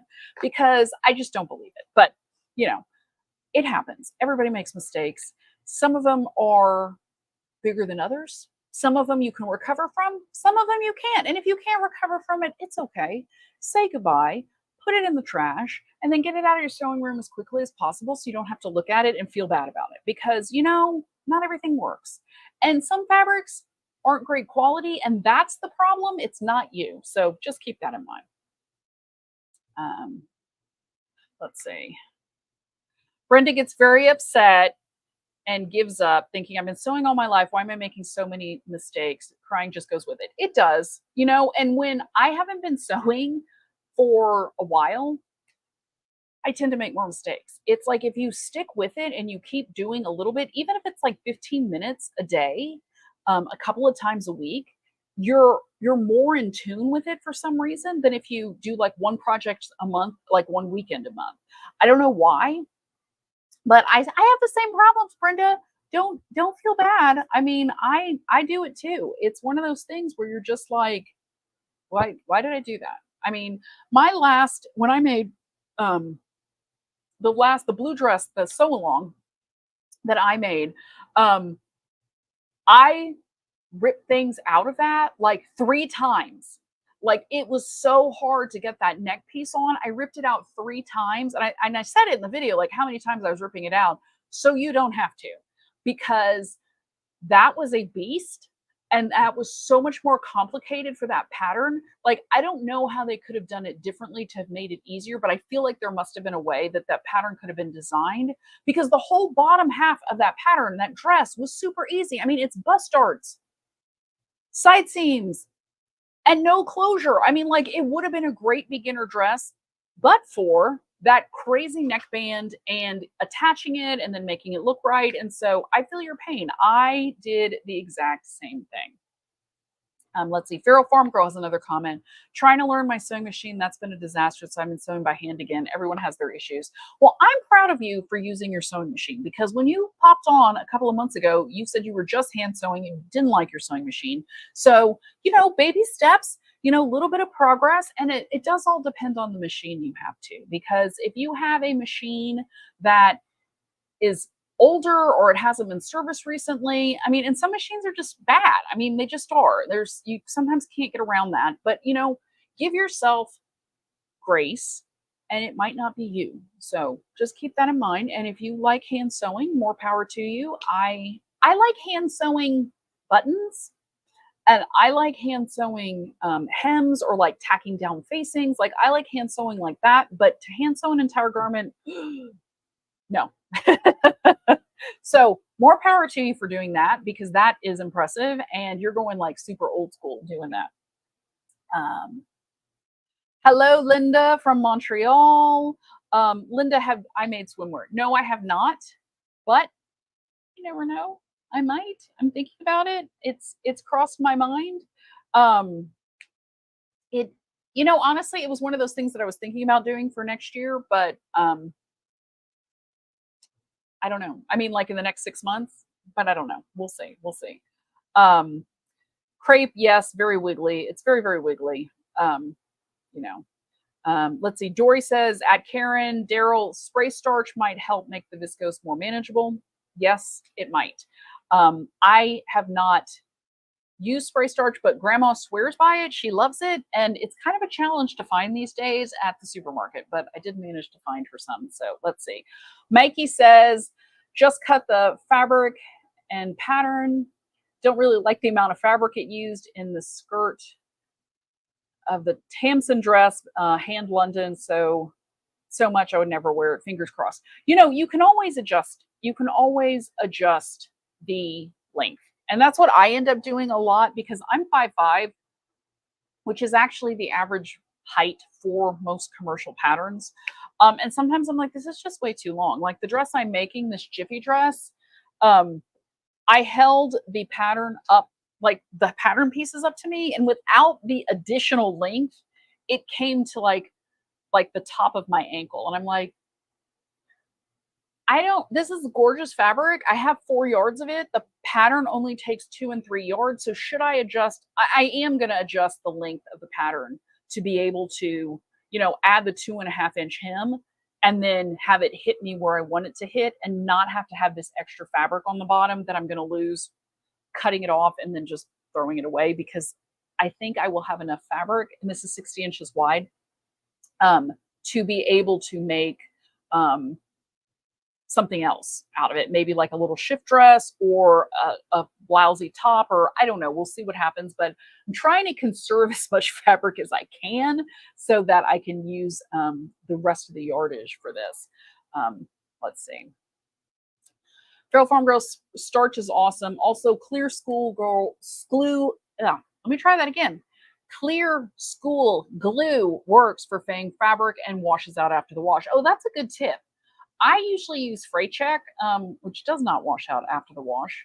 because I just don't believe it. But, you know, it happens. Everybody makes mistakes. Some of them are bigger than others. Some of them you can recover from, some of them you can't. And if you can't recover from it, it's okay. Say goodbye, put it in the trash, and then get it out of your sewing room as quickly as possible so you don't have to look at it and feel bad about it. Because, you know, not everything works. And some fabrics aren't great quality, and that's the problem. It's not you. So just keep that in mind. Let's see. Brenda gets very upset and gives up thinking I've been sewing all my life. Why am I making so many mistakes? Crying just goes with it. It does, you know, and when I haven't been sewing for a while, I tend to make more mistakes. It's like if you stick with it and you keep doing a little bit, even if it's like 15 minutes a day, a couple of times a week, you're more in tune with it for some reason than if you do like one project a month, like one weekend a month. I don't know why, but I have the same problems, Brenda. Don't feel bad. I mean, I do it too. It's one of those things where you're just like, why did I do that? I mean, my last when I made the blue dress, the sew along that I made, I ripped things out of that like 3 times. Like it was so hard to get that neck piece on. I ripped it out 3 times and I said it in the video like how many times I was ripping it out so you don't have to, because that was a beast and that was so much more complicated for that pattern. Like I don't know how they could have done it differently to have made it easier, but I feel like there must have been a way that that pattern could have been designed, because the whole bottom half of that pattern, that dress, was super easy. I mean, it's bust darts, side seams, and no closure. I mean, like it would have been a great beginner dress, but for that crazy neckband and attaching it and then making it look right. And so I feel your pain. I did the exact same thing. Let's see. Feral Farm Girl has another comment. Trying to learn my sewing machine. That's been a disaster. So I've been sewing by hand again. Everyone has their issues. Well, I'm proud of you for using your sewing machine, because when you popped on a couple of months ago, you said you were just hand sewing. You didn't like your sewing machine. So, you know, baby steps, you know, a little bit of progress. And it does all depend on the machine you have too. Because if you have a machine that is older or it hasn't been serviced recently, I mean, and some machines are just bad. I mean, they just are. You sometimes can't get around that, but you know, give yourself grace, and it might not be you. So just keep that in mind. And if you like hand sewing, more power to you. I like hand sewing buttons, and I like hand sewing hems or like tacking down facings. Like I like hand sewing like that, but to hand sew an entire garment, no. So more power to you for doing that, because that is impressive and you're going like super old school doing that. Hello, Linda from Montreal. Linda, have I made swimwear? No, I have not, but you never know. I might. I'm thinking about it. It's crossed my mind. it, you know, honestly, it was one of those things that I was thinking about doing for next year, but I don't know. I mean, like in the next 6 months, but I don't know. We'll see. We'll see. Um, Crepe, yes, very wiggly. It's very, very wiggly. Um, you know, let's see. Dory says, at Karen, Daryl, spray starch might help make the viscose more manageable. Yes, it might. I have not used spray starch, but grandma swears by it. She loves it. And it's kind of a challenge to find these days at the supermarket, but I did manage to find her some. So let's see. Mikey says, just cut the fabric and pattern. Don't really like the amount of fabric it used in the skirt of the Tamsin dress, hand London. So much I would never wear it. Fingers crossed. You know, you can always adjust. You can always adjust the length. And that's what I end up doing a lot because I'm 5'5", which is actually the average height for most commercial patterns. And sometimes I'm like, this is just way too long. Like the dress I'm making, this Jiffy dress, I held the pattern up, like the pattern pieces up to me, and without the additional length, it came to like the top of my ankle. And I'm like, this is gorgeous fabric. I have 4 yards of it. The pattern only takes 2 and 3 yards. So should I adjust? I am going to adjust the length of the pattern to be able to, you know, add the 2.5-inch hem and then have it hit me where I want it to hit and not have to have this extra fabric on the bottom that I'm going to lose cutting it off and then just throwing it away, because I think I will have enough fabric, and this is 60 inches wide, to be able to make something else out of it, maybe like a little shift dress or a blousey top, or I don't know. We'll see what happens, but I'm trying to conserve as much fabric as I can so that I can use the rest of the yardage for this. Let's see. Feral Farm Girl starch is awesome. Also, Clear School Girl glue. Let me try that again. Clear School glue works for fang fabric and washes out after the wash. Oh, that's a good tip. I usually use Freight Check, which does not wash out after the wash.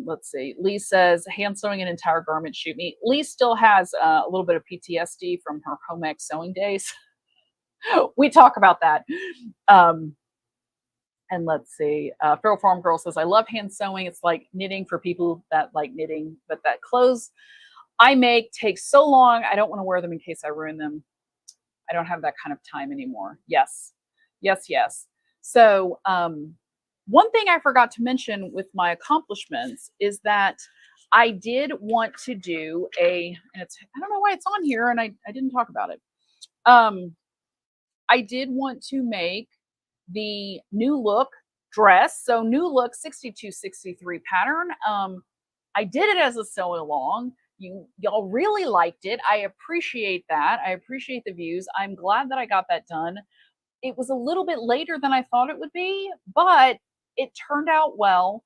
Let's see. Lee says, hand sewing an entire garment, shoot me. Lee still has a little bit of PTSD from her home ec sewing days. We talk about that. And let's see. Feral Farm Girl says, I love hand sewing. It's like knitting for people that like knitting, but that clothes I make take so long. I don't want to wear them in case I ruin them. I don't have that kind of time anymore. Yes. Yes, yes. So one thing I forgot to mention with my accomplishments is that I did want to do and I don't know why it's on here and I didn't talk about it. I did want to make the New Look dress. So New Look 6263 pattern. I did it as a sew along. Y'all really liked it. I appreciate that. I appreciate the views. I'm glad that I got that done. It was a little bit later than I thought it would be, but it turned out well.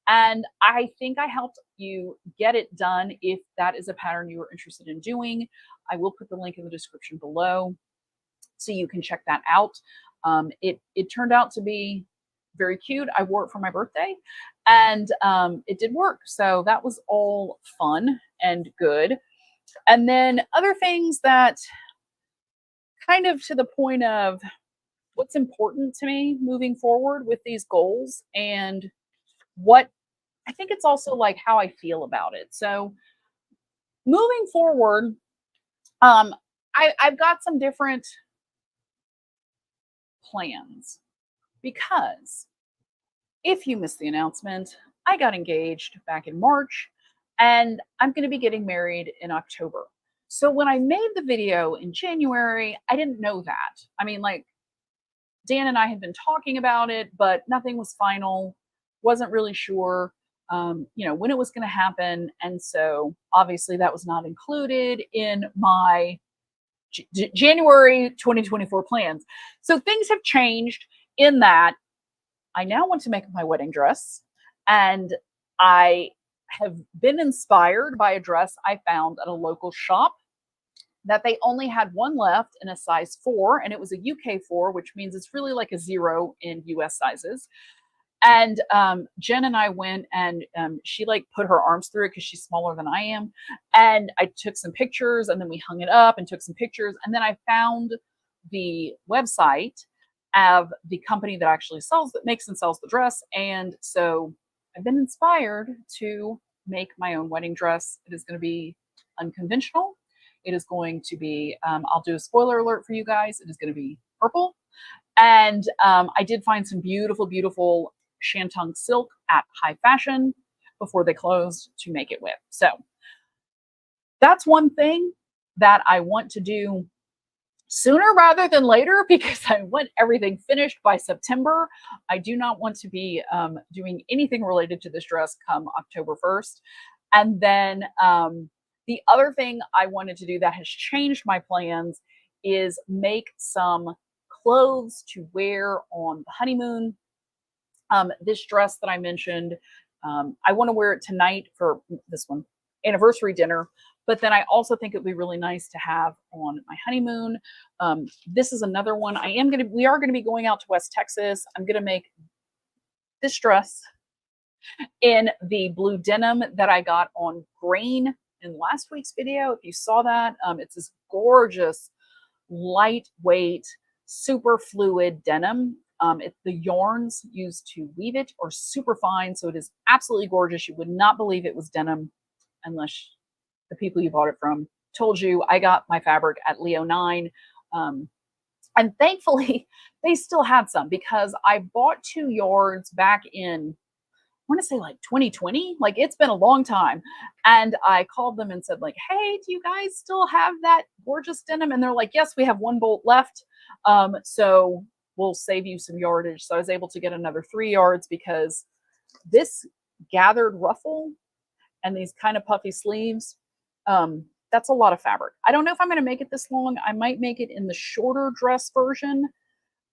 And I think I helped you get it done if that is a pattern you are interested in doing. I will put the link in the description below so you can check that out. It turned out to be very cute. I wore it for my birthday and it did work. So that was all fun and good. And then other things that kind of to the point of what's important to me moving forward with these goals, and what I think it's also like how I feel about it. So moving forward, I've got some different plans, because if you missed the announcement, I got engaged back in March and I'm going to be getting married in October. So when I made the video in January, I didn't know that. I mean, like, Dan and I had been talking about it, but nothing was final. Wasn't really sure, when it was going to happen. And so obviously that was not included in my January 2024 plans. So things have changed in that I now want to make my wedding dress, and I have been inspired by a dress I found at a local shop that they only had one left in a size 4, and it was a UK 4, which means it's really like a 0 in US sizes. And Jen and I went, and she like put her arms through it because she's smaller than I am. And I took some pictures, and then we hung it up and took some pictures. And then I found the website of the company that actually makes and sells the dress. And so I've been inspired to make my own wedding dress. It is going to be unconventional. It is going to be, I'll do a spoiler alert for you guys. It is going to be purple. And I did find some beautiful, beautiful Shantung silk at High Fashion before they closed to make it with. So that's one thing that I want to do sooner rather than later, because I want everything finished by September. I do not want to be doing anything related to this dress come October 1st. And then the other thing I wanted to do that has changed my plans is make some clothes to wear on the honeymoon. This dress that I mentioned, I want to wear it tonight for this one, anniversary dinner. But then I also think it would be really nice to have on my honeymoon. This is another one. We are going to be going out to West Texas. I'm going to make this dress in the blue denim that I got on Grain in last week's video. If you saw that, it's this gorgeous, lightweight, super fluid denim. The yarns used to weave it are super fine, so it is absolutely gorgeous. You would not believe it was denim unless the people you bought it from told you. I got my fabric at Leo 9, and thankfully they still had some, because I bought 2 yards back in, I want to say like 2020. Like, it's been a long time. And I called them and said like, hey, do you guys still have that gorgeous denim? And they're like, yes, we have 1 bolt left. So we'll save you some yardage. So I was able to get another 3 yards, because this gathered ruffle and these kind of puffy sleeves, that's a lot of fabric. I don't know if I'm going to make it this long. I might make it in the shorter dress version.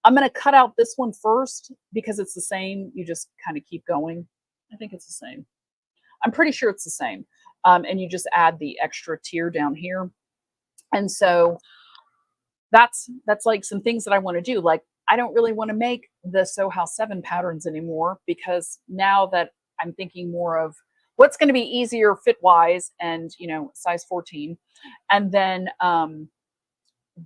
I'm going to cut out this one first because it's the same. You just kind of keep going. I think it's the same. I'm pretty sure it's the same. And you just add the extra tier down here. And so that's like some things that I want to do. Like, I don't really want to make the Sew House 7 patterns anymore, because now that I'm thinking more of what's going to be easier fit wise, and size 14, and then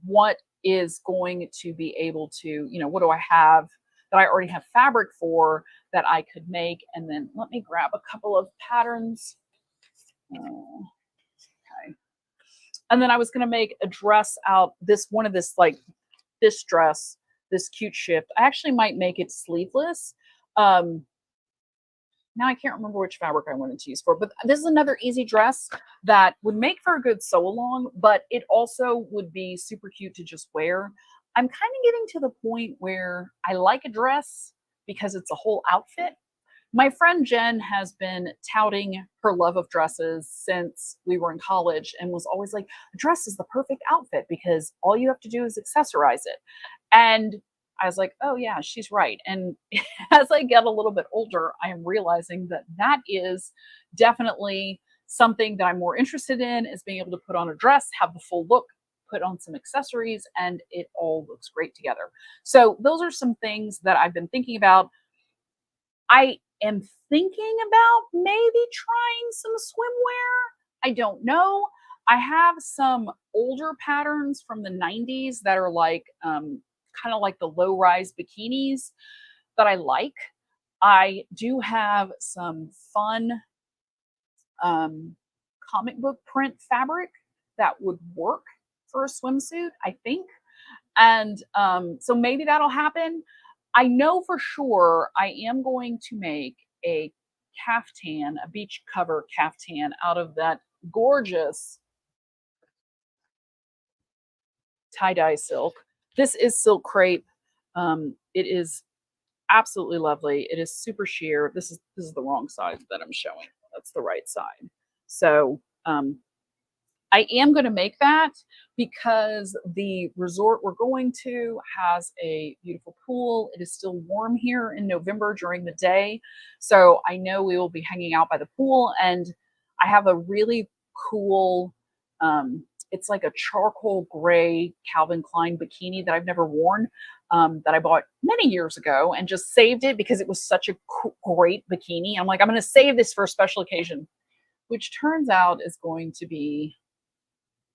what is going to be able to, what do I have that I already have fabric for that I could make. And then let me grab a couple of patterns. Okay. And then I was going to make a dress out this dress, this cute shift. I actually might make it sleeveless. Now I can't remember which fabric I wanted to use for, but this is another easy dress that would make for a good sew along, but it also would be super cute to just wear. I'm kind of getting to the point where I like a dress because it's a whole outfit. My friend Jen has been touting her love of dresses since we were in college, and was always like, a dress is the perfect outfit because all you have to do is accessorize it. And I was like, oh yeah, she's right. And as I get a little bit older, I am realizing that that is definitely something that I'm more interested in, is being able to put on a dress, have the full look, put on some accessories, and it all looks great together. So those are some things that I've been thinking about. I am thinking about maybe trying some swimwear. I don't know. I have some older patterns from the 90s that are like, kind of like the low-rise bikinis that I like. I do have some fun comic book print fabric that would work for a swimsuit, I think. And so maybe that'll happen. I know for sure I am going to make a caftan, a beach cover caftan, out of that gorgeous tie-dye silk. This is silk crepe. It is absolutely lovely. It is super sheer. This is the wrong side that I'm showing. That's the right side. So I am going to make that because the resort we're going to has a beautiful pool. It is still warm here in November during the day, so I know we will be hanging out by the pool. And I have a really cool it's like a charcoal gray Calvin Klein bikini that I've never worn, that I bought many years ago and just saved it because it was such a great bikini. I'm like, I'm going to save this for a special occasion, which turns out is going to be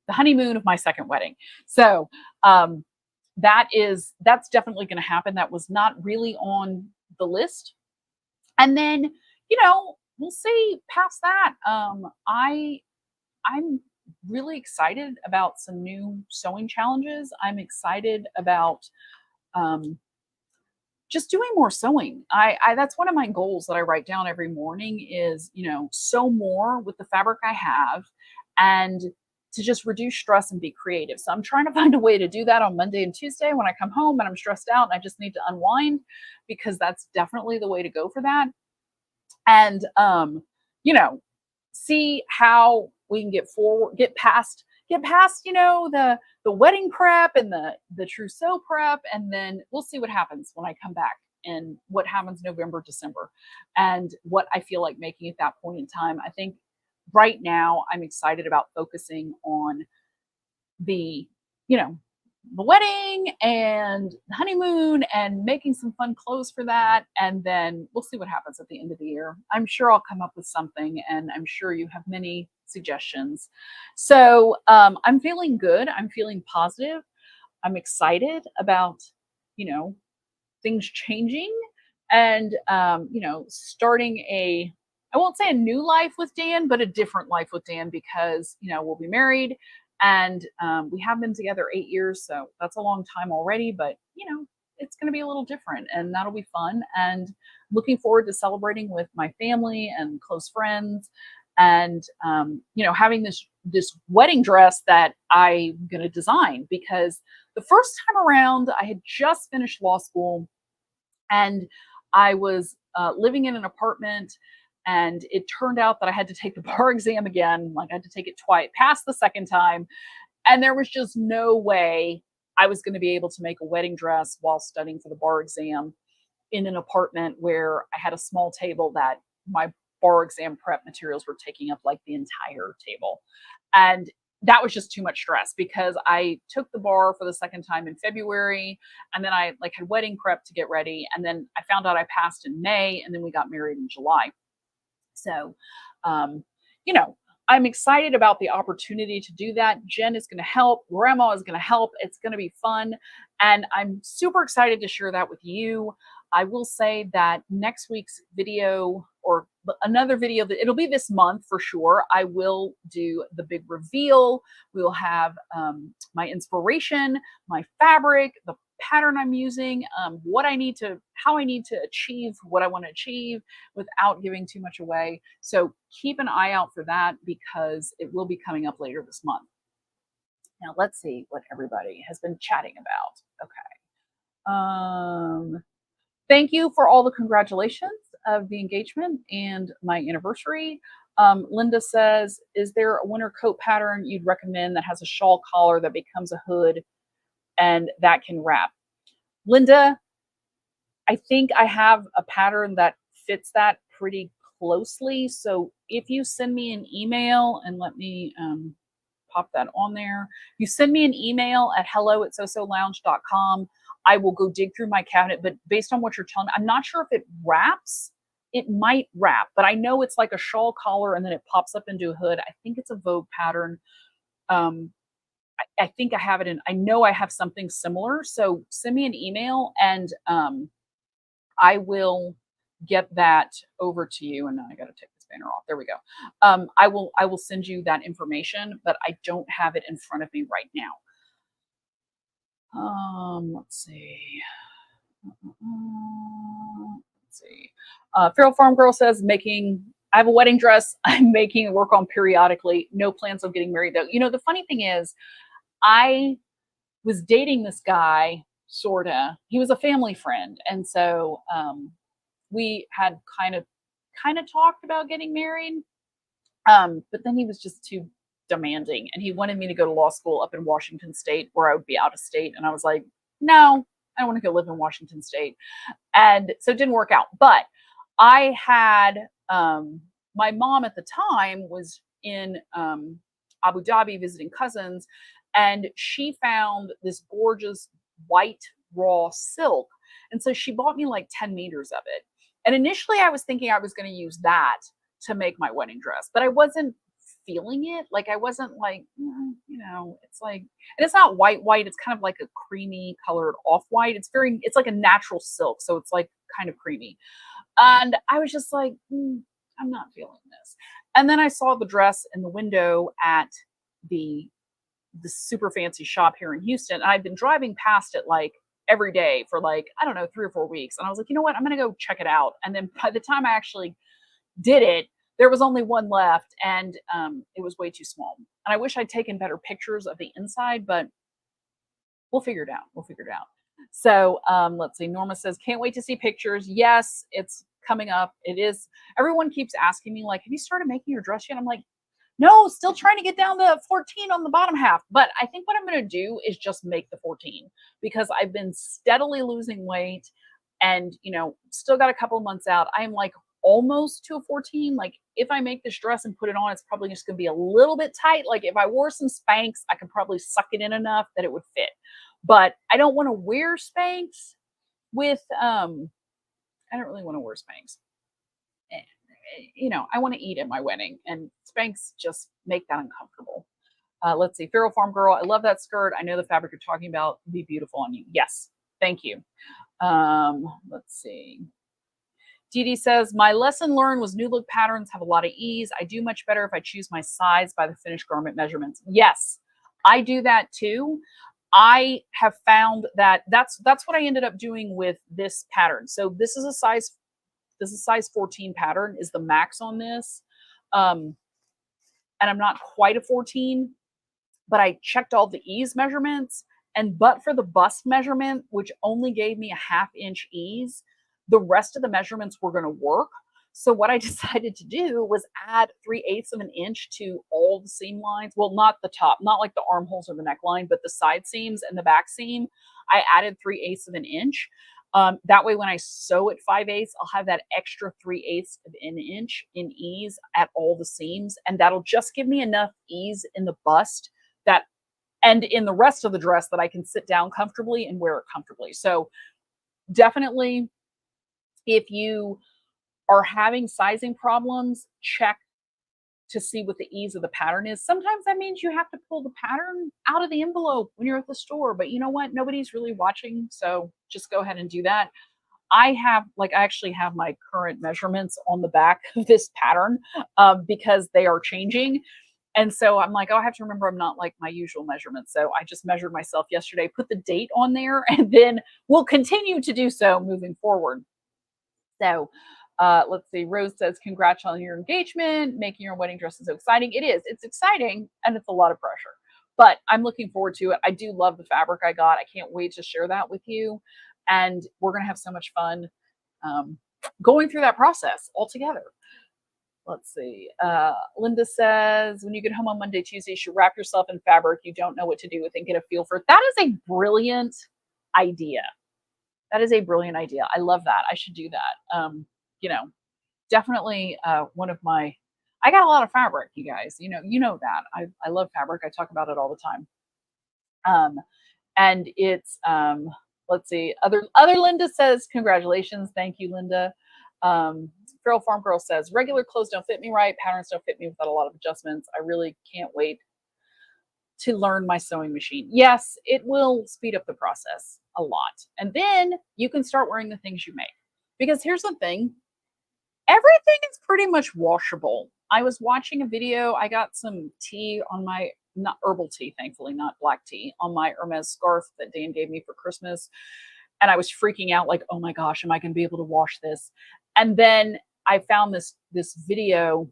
the honeymoon of my second wedding. So that's definitely going to happen. That was not really on the list. And then, we'll see past that. I'm really excited about some new sewing challenges. I'm excited about just doing more sewing. I that's one of my goals that I write down every morning is, sew more with the fabric I have and to just reduce stress and be creative. So I'm trying to find a way to do that on Monday and Tuesday when I come home and I'm stressed out and I just need to unwind, because that's definitely the way to go for that. And see how we can get past, the wedding prep and the trousseau prep, and then we'll see what happens when I come back and what happens November, December, and what I feel like making at that point in time. I think right now I'm excited about focusing on the, the wedding and the honeymoon and making some fun clothes for that. And then we'll see what happens at the end of the year. I'm sure I'll come up with something, and I'm sure you have many suggestions. So I'm feeling good. I'm feeling positive. I'm excited about, things changing and, starting I won't say a new life with Dan, but a different life with Dan, because, we'll be married. And we have been together 8 years, so that's a long time already. But it's going to be a little different, and that'll be fun. And looking forward to celebrating with my family and close friends, and having this wedding dress that I'm going to design, because the first time around I had just finished law school, and I was living in an apartment. And it turned out that I had to take the bar exam again. Like, I had to take it twice, pass the second time. And there was just no way I was going to be able to make a wedding dress while studying for the bar exam in an apartment where I had a small table that my bar exam prep materials were taking up like the entire table. And that was just too much stress, because I took the bar for the second time in February, and then I had wedding prep to get ready. And then I found out I passed in May, and then we got married in July. So, I'm excited about the opportunity to do that. Jen is going to help. Grandma is going to help. It's going to be fun. And I'm super excited to share that with you. I will say that next week's video, or another video, that it'll be this month for sure, I will do the big reveal. We will have my inspiration, my fabric, the pattern I'm using, how I need to achieve what I want to achieve without giving too much away. So keep an eye out for that, because it will be coming up later this month. Now let's see what everybody has been chatting about. Okay. Thank you for all the congratulations of the engagement and my anniversary. Linda says, is there a winter coat pattern you'd recommend that has a shawl collar that becomes a hood and that can wrap? Linda, I think I have a pattern that fits that pretty closely. So if you send me an email, and let me pop that on there. You send me an email at hello@sosolounge.com. I will go dig through my cabinet, but based on what you're telling me, I'm not sure if it wraps. It might wrap, but I know it's like a shawl collar and then it pops up into a hood. I think it's a Vogue pattern. I think I have it I know I have something similar. So send me an email, and I will get that over to you. And now I got to take this banner off. There we go. I will send you that information, but I don't have it in front of me right now. Let's see. Let's see. Feral Farm Girl says, I have a wedding dress I'm making and work on periodically. No plans of getting married though. The funny thing is, I was dating this guy, sorta. He was a family friend. And so we had kind of talked about getting married. But then he was just too demanding, and he wanted me to go to law school up in Washington State, where I would be out of state. And I was like, no, I don't want to go live in Washington State. And so it didn't work out. But I had, my mom at the time was in Abu Dhabi visiting cousins, and she found this gorgeous white raw silk. And so she bought me like 10 meters of it. And initially I was thinking I was going to use that to make my wedding dress, but I wasn't feeling it. Like I wasn't like, it's like, and it's not white. It's kind of like a creamy colored off white. It's like a natural silk. So it's like kind of creamy. And I was just like, I'm not feeling this. And then I saw the dress in the window at the super fancy shop here in Houston. And I've been driving past it like every day for like, I don't know, 3 or 4 weeks. And I was like, you know what? I'm going to go check it out. And then by the time I actually did it, there was only one left, and it was way too small. And I wish I'd taken better pictures of the inside, but we'll figure it out. We'll figure it out. So let's see. Norma says, can't wait to see pictures. Yes, it's coming up. It is. Everyone keeps asking me, like, have you started making your dress yet? I'm like, no, still trying to get down to 14 on the bottom half. But I think what I'm going to do is just make the 14 because I've been steadily losing weight and, still got a couple of months out. I am like almost to a 14. Like if I make this dress and put it on, it's probably just going to be a little bit tight. Like if I wore some Spanx, I could probably suck it in enough that it would fit. But I don't want to wear Spanx with, I don't really want to wear Spanx. I want to eat at my wedding, and Spanx just make that uncomfortable. Let's see. Feral Farm Girl, I love that skirt. I know the fabric you're talking about would be beautiful on you. Yes, thank you. Let's see. Dee Dee says, my lesson learned was new look patterns have a lot of ease. I do much better if I choose my size by the finished garment measurements. Yes, I do that too. I have found that that's what I ended up doing with this pattern. So this is a size 14 pattern is the max on this. And I'm not quite a 14, but I checked all the ease measurements, but for the bust measurement, which only gave me a 1/2 inch ease, the rest of the measurements were going to work. So what I decided to do was add 3/8 of an inch to all the seam lines. Well, not the top, not like the armholes or the neckline, but the side seams and the back seam. I added 3/8 of an inch. That way, when I sew at 5/8, I'll have that extra 3/8 of an inch in ease at all the seams. And that'll just give me enough ease in the bust and in the rest of the dress that I can sit down comfortably and wear it comfortably. So definitely, if you are having sizing problems, check to see what the ease of the pattern is. Sometimes that means you have to pull the pattern out of the envelope when you're at the store, but you know what? Nobody's really watching, so just go ahead and do that. I actually have my current measurements on the back of this pattern because they are changing. And so I'm like, oh, I have to remember I'm not like my usual measurements. So I just measured myself yesterday, put the date on there, and then we'll continue to do so moving forward. So let's see. Rose says, congrats on your engagement. Making your wedding dress is so exciting. It is. It's exciting, and it's a lot of pressure. But I'm looking forward to it. I do love the fabric I got. I can't wait to share that with you. And we're going to have so much fun going through that process all together. Let's see. Linda says, when you get home on Monday, Tuesday, you should wrap yourself in fabric you don't know what to do with and get a feel for it. That is a brilliant idea. That is a brilliant idea. I love that. I should do that. Definitely one of my, I got a lot of fabric, you guys, you know that I love fabric. I talk about it all the time. And it's, let's see, other Linda says, congratulations. Thank you, Linda. Feral Farm Girl says, regular clothes don't fit me right. Patterns don't fit me without a lot of adjustments. I really can't wait to learn my sewing machine. Yes, it will speed up the process a lot. And then you can start wearing the things you make. Because here's the thing, everything is pretty much washable. I was watching a video. I got some tea on my, not herbal tea, thankfully, not black tea, on my Hermes scarf that Dan gave me for Christmas. And I was freaking out like, oh my gosh, am I going to be able to wash this? And then I found this video.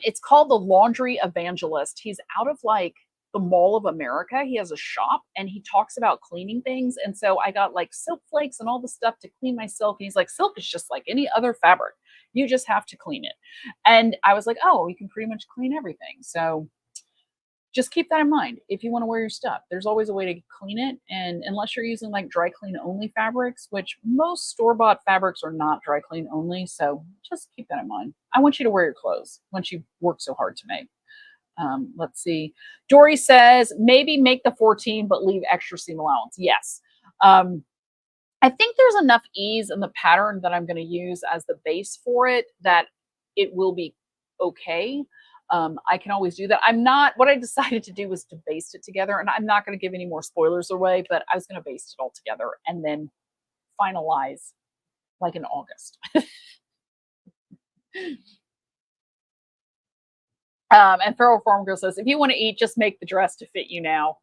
It's called The Laundry Evangelist. He's out of like the Mall of America. He has a shop and he talks about cleaning things. And so I got like silk flakes and all the stuff to clean my silk. And he's like, silk is just like any other fabric. You just have to clean it. And I was like, oh, you can pretty much clean everything. So just keep that in mind. If you want to wear your stuff, there's always a way to clean it. And unless you're using like dry clean only fabrics, which most store-bought fabrics are not dry clean only. So just keep that in mind. I want you to wear your clothes once you work so hard to make. Let's see. Dory says maybe make the 14, but leave extra seam allowance. Yes. I think there's enough ease in the pattern that I'm going to use as the base for it that it will be okay. I can always do that. What I decided to do was to baste it together, and I'm not going to give any more spoilers away, but I was going to baste it all together and then finalize like in August. And Feral Farm Girl says, if you want to eat, just make the dress to fit you now.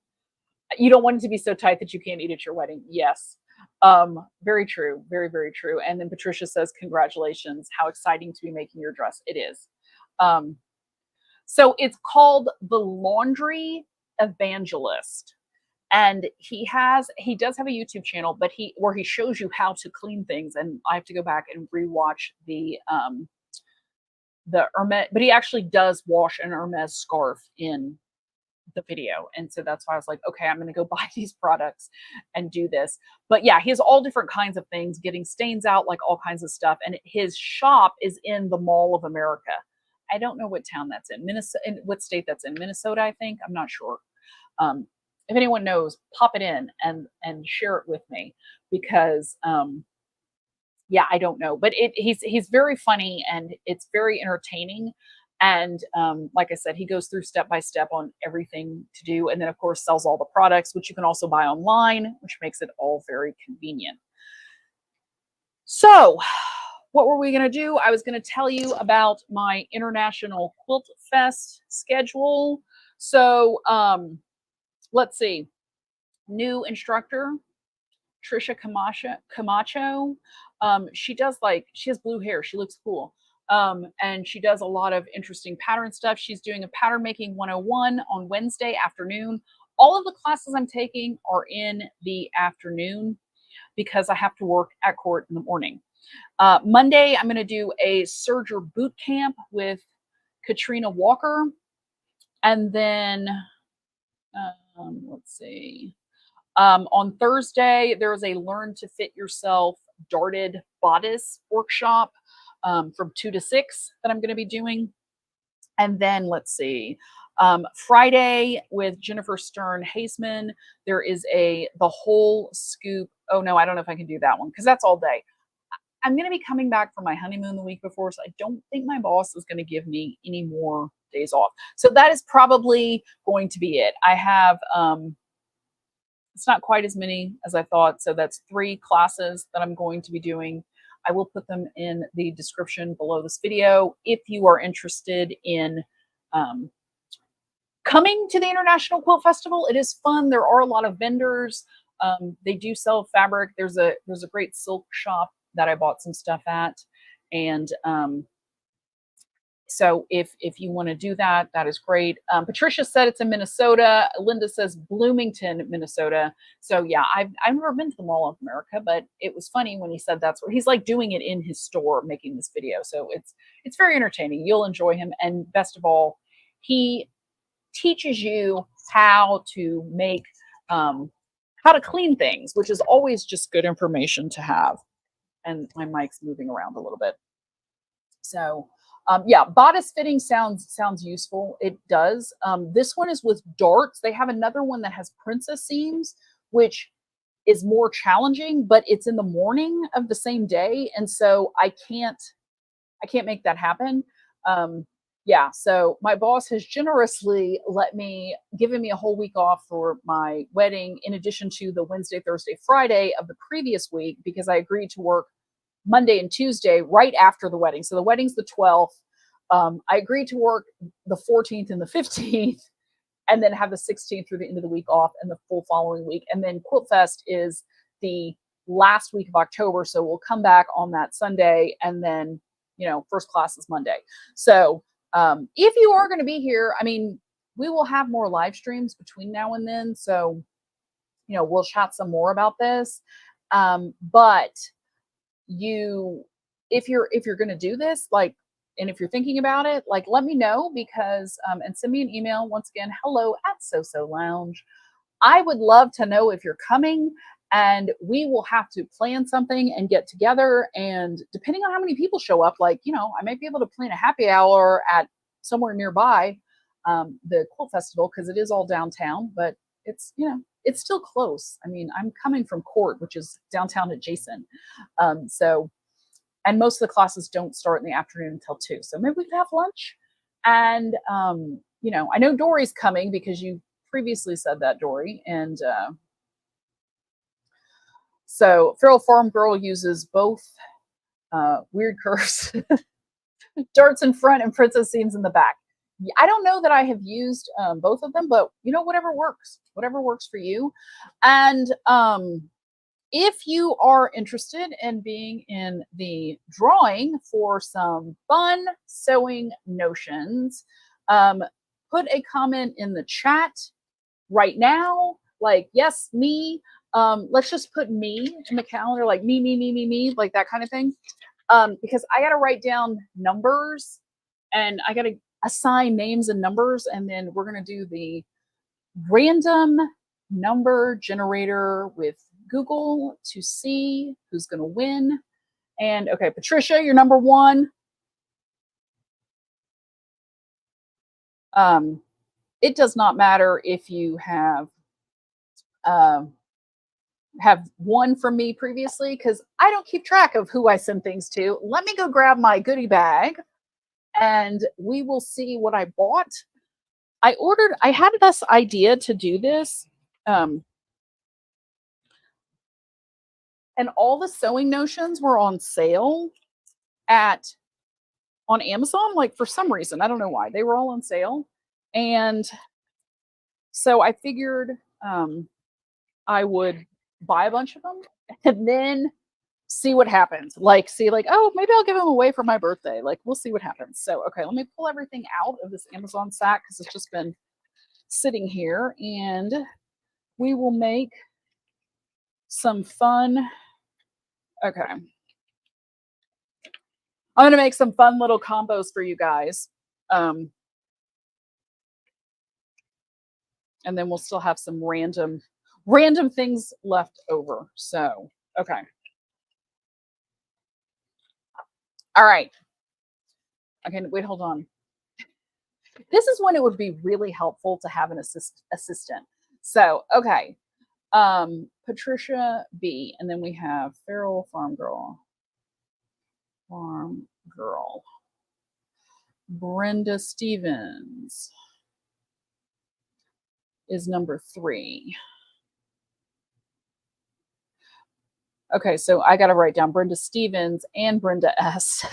You don't want it to be so tight that you can't eat at your wedding. Yes. Very true. Very, very true. And then Patricia says, congratulations. How exciting to be making your dress. It is. So it's called The Laundry Evangelist. And he does have a YouTube channel, but where he shows you how to clean things. And I have to go back and rewatch the Hermes, but he actually does wash an Hermes scarf in the video. And so that's why I was like, okay, I'm going to go buy these products and do this. But yeah, he has all different kinds of things, getting stains out, like all kinds of stuff. And his shop is in the Mall of America. I don't know what town that's in, Minnesota, what state that's in, Minnesota, I think. I'm not sure. If anyone knows, pop it in and share it with me, because yeah, I don't know, but he's very funny and it's very entertaining. And like I said, he goes through step by step on everything to do, and then of course sells all the products, which you can also buy online, which makes it all very convenient. So what were we going to do? I was going to tell you about my International Quilt Fest schedule. So let's see. New instructor, Trisha Camacho. She has blue hair. She looks cool. And she does a lot of interesting pattern stuff. She's doing a pattern making 101 on Wednesday afternoon. All of the classes I'm taking are in the afternoon because I have to work at court in the morning. Monday, I'm going to do a Serger boot camp with Katrina Walker. And then, let's see. On Thursday, there's a Learn to Fit Yourself darted bodice workshop from 2 to 6 that I'm going to be doing. And then let's see, Friday with Jennifer Stern Haseman, there is the whole scoop. Oh no, I don't know if I can do that one because that's all day. I'm going to be coming back from my honeymoon the week before, so I don't think my boss is going to give me any more days off. So that is probably going to be it. I have, it's not quite as many as I thought. So that's 3 classes that I'm going to be doing. I will put them in the description below this video if you are interested in coming to the International Quilt Festival. It is fun. There are a lot of vendors. They do sell fabric. There's a great silk shop that I bought some stuff at. And so if you want to do that, that is great. Patricia said it's in Minnesota. Linda says Bloomington, Minnesota. So yeah, I've never been to the Mall of America, but it was funny when he said that's where he's like doing it in his store, making this video. So it's very entertaining. You'll enjoy him. And best of all, he teaches you how to make, how to clean things, which is always just good information to have. And my mic's moving around a little bit. So yeah, bodice fitting sounds useful. It does. This one is with darts. They have another one that has princess seams, which is more challenging, but it's in the morning of the same day. And so I can't make that happen. Yeah, so my boss has generously given me a whole week off for my wedding, in addition to the Wednesday, Thursday, Friday of the previous week, because I agreed to work Monday and Tuesday right after the wedding. So the wedding's the 12th. I agreed to work the 14th and the 15th, and then have the 16th through the end of the week off and the full following week. And then Quilt Fest is the last week of October. So we'll come back on that Sunday, and then, first class is Monday. So if you are going to be here, I mean, we will have more live streams between now and then. So, we'll chat some more about this. But if you're going to do this, and if you're thinking about it, let me know, because, and send me an email once again, hello@SoSoLounge. I would love to know if you're coming, and we will have to plan something and get together. And depending on how many people show up, I might be able to plan a happy hour at somewhere nearby. the quilt festival, because it is all downtown, but it's, you know, it's still close. I mean, I'm coming from Court, which is downtown adjacent. So, and most of the classes don't start in the afternoon until 2. So maybe we could have lunch. And, you know, I know Dory's coming because you previously said that, Dory. And so Feral Farm Girl uses both weird curves, darts in front and princess seams in the back. I don't know that I have used both of them, but you know, whatever works for you. And if you are interested in being in the drawing for some fun sewing notions, put a comment in the chat right now, like, yes, me. Let's just put me in the calendar, like me, like that kind of thing. Because I got to write down numbers and I got to assign names and numbers, and then we're going to do the random number generator with Google to see who's going to win. And okay, Patricia, you're number 1. It does not matter if you have won from me previously, because I don't keep track of who I send things to. Let me go grab my goodie bag and we will see what I bought. I had this idea to do this. And all the sewing notions were on sale on Amazon, like for some reason. I don't know why. They were all on sale. And so I figured I would buy a bunch of them and then see what happens. Like, oh, maybe I'll give them away for my birthday. Like, we'll see what happens. So, okay, let me pull everything out of this Amazon sack because it's just been sitting here, and we will make some fun. Okay. I'm going to make some fun little combos for you guys. And then we'll still have some random things left over. So, okay. All right. Okay, wait, hold on. This is when it would be really helpful to have an assistant. So, okay. Patricia B, and then we have Feral Farm Girl. Brenda Stevens is number 3. Okay, so I got to write down Brenda Stevens and Brenda S.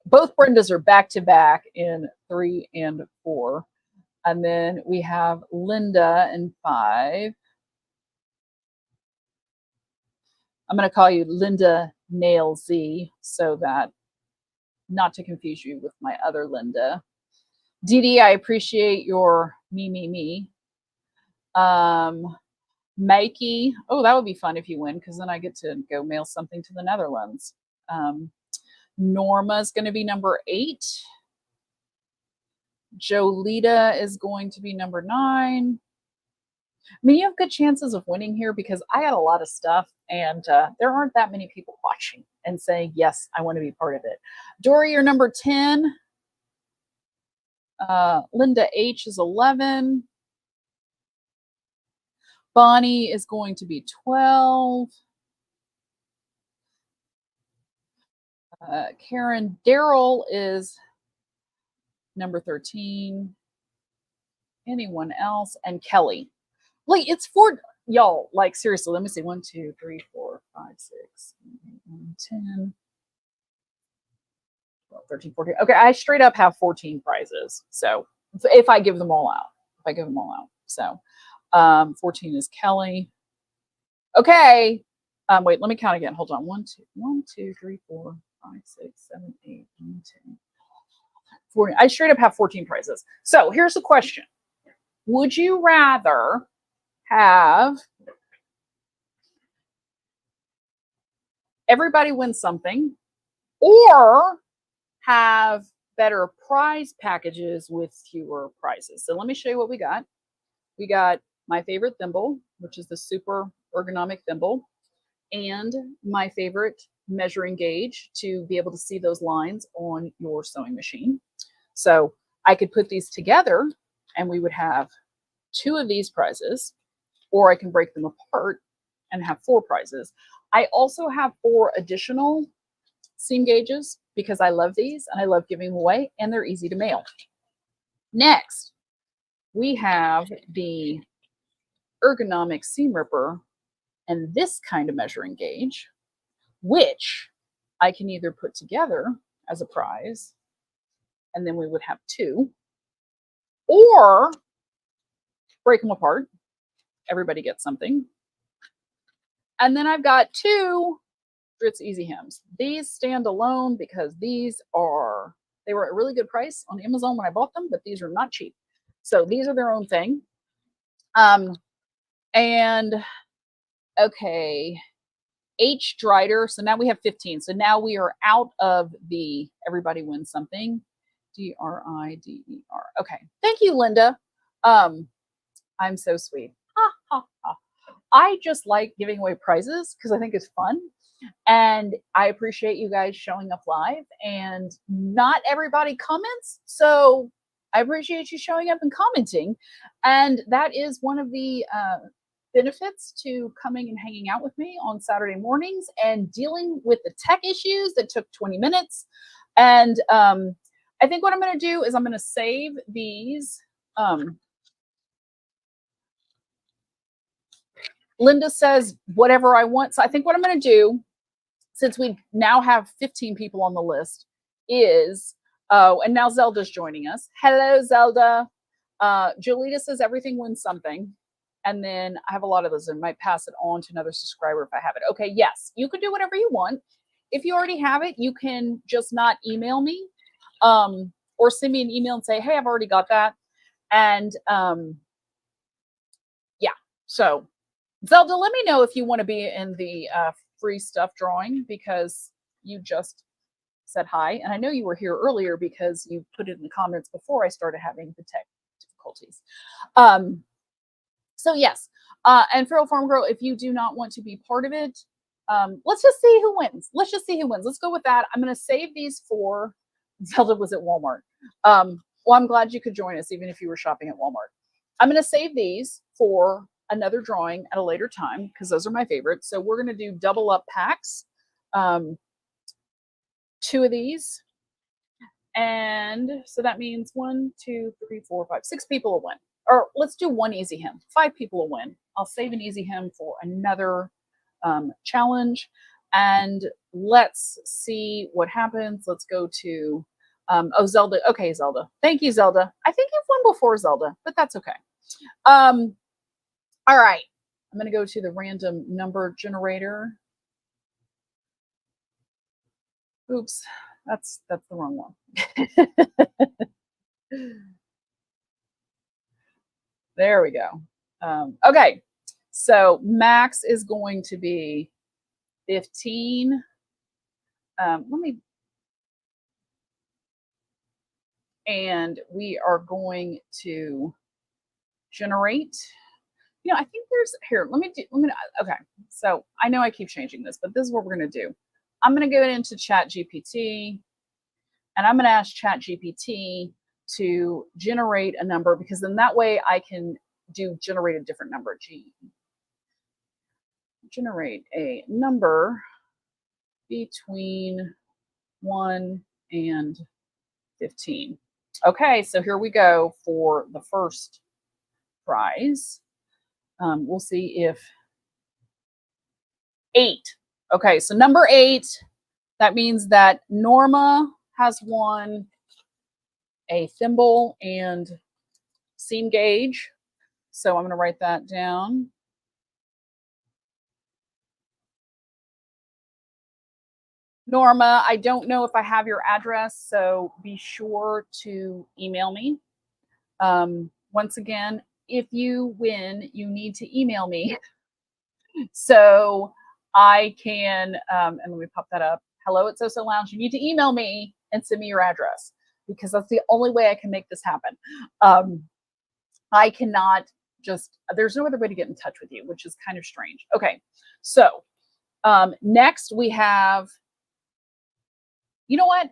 Both Brendas are back to back in 3 and 4. And then we have Linda in 5. I'm going to call you Linda Nail Z, so that not to confuse you with my other Linda. Dee Dee, I appreciate your me. Mikey, oh, that would be fun if you win, because then I get to go mail something to the Netherlands. Norma's going to be number 8. Jolita is going to be number 9. I mean, you have good chances of winning here because I got a lot of stuff, and there aren't that many people watching and saying, yes, I want to be part of it. Dory, you're number 10. Linda H is 11. Bonnie is going to be 12. Karen Darrell is number 13. Anyone else? And Kelly. Like, it's 4, y'all. Like, seriously, let me see. 1, 2, 3, 4, 5, 6, 10, 12, 13, 14. Okay, I straight up have 14 prizes. So if I give them all out. So 14 is Kelly. Okay. Wait, let me count again. Hold on. 1, 2, 3, 4, 5, 6, 7, 8, 9, 10, 14. I straight up have 14 prizes. So here's the question. Would you rather have everybody win something or have better prize packages with fewer prizes? So let me show you what we got. We got my favorite thimble, which is the super ergonomic thimble. and my favorite measuring gauge to be able to see those lines on your sewing machine. So I could put these together and we would have 2 of these prizes, or I can break them apart and have 4 prizes. I also have 4 additional seam gauges because I love these and I love giving them away and they're easy to mail. Next, we have the ergonomic seam ripper and this kind of measuring gauge, which I can either put together as a prize, and then we would have 2, or break them apart. Everybody gets something. And then I've got 2 Dritz Easy Hems. These stand alone because they were at a really good price on Amazon when I bought them, but these are not cheap. So these are their own thing. And okay, H Drider. So now we have 15. So now we are out of the everybody wins something. D-R-I-D-E-R. Okay. Thank you, Linda. I'm so sweet. Ha, ha, ha. I just like giving away prizes because I think it's fun. And I appreciate you guys showing up live, and not everybody comments. So I appreciate you showing up and commenting. And that is one of the benefits to coming and hanging out with me on Saturday mornings and dealing with the tech issues that took 20 minutes. And I think what I'm going to do is I'm going to save these. Linda says whatever I want. So I think what I'm going to do, since we now have 15 people on the list, is, oh, and now Zelda's joining us. Hello, Zelda. Jolita says everything wins something. And then I have a lot of those and might pass it on to another subscriber if I have it. Okay, yes, you can do whatever you want. If you already have it, you can just not email me or send me an email and say, hey, I've already got that. And yeah, so Zelda, let me know if you want to be in the free stuff drawing, because you just said hi. And I know you were here earlier because you put it in the comments before I started having the tech difficulties. So yes, and Feral Farm Girl, if you do not want to be part of it, let's just see who wins. Let's just see who wins. Let's go with that. I'm going to save these for, Zelda was at Walmart. Well, I'm glad you could join us, even if you were shopping at Walmart. I'm going to save these for another drawing at a later time because those are my favorites. So we're going to do double up packs, 2 of these. And so that means 1, 2, 3, 4, 5, 6 people will win. Or let's do 1 easy hem. 5 people will win. I'll save an easy hem for another challenge. And let's see what happens. Let's go to, oh, Zelda. Okay, Zelda. Thank you, Zelda. I think you've won before, Zelda, but that's okay. All right. I'm going to go to the random number generator. Oops, that's the wrong one. There we go. Okay, so max is going to be 15. And we are going to generate. You know, I think there's here. Okay, so I know I keep changing this, but this is what we're going to do. I'm going to go into Chat GPT, and I'm going to ask Chat GPT to generate a number, because then that way I can generate a different number. Generate a number between 1 and 15. Okay, so here we go for the first prize. We'll see if 8. Okay, so number 8, that means that Norma has won a thimble and seam gauge. So I'm going to write that down. Norma, I don't know if I have your address, so be sure to email me. Once again, if you win, you need to email me so I can, and let me pop that up. Hello at So Lounge. You need to email me and send me your address, because that's the only way I can make this happen. I cannot just, there's no other way to get in touch with you, which is kind of strange. Okay, so Next we have, you know what?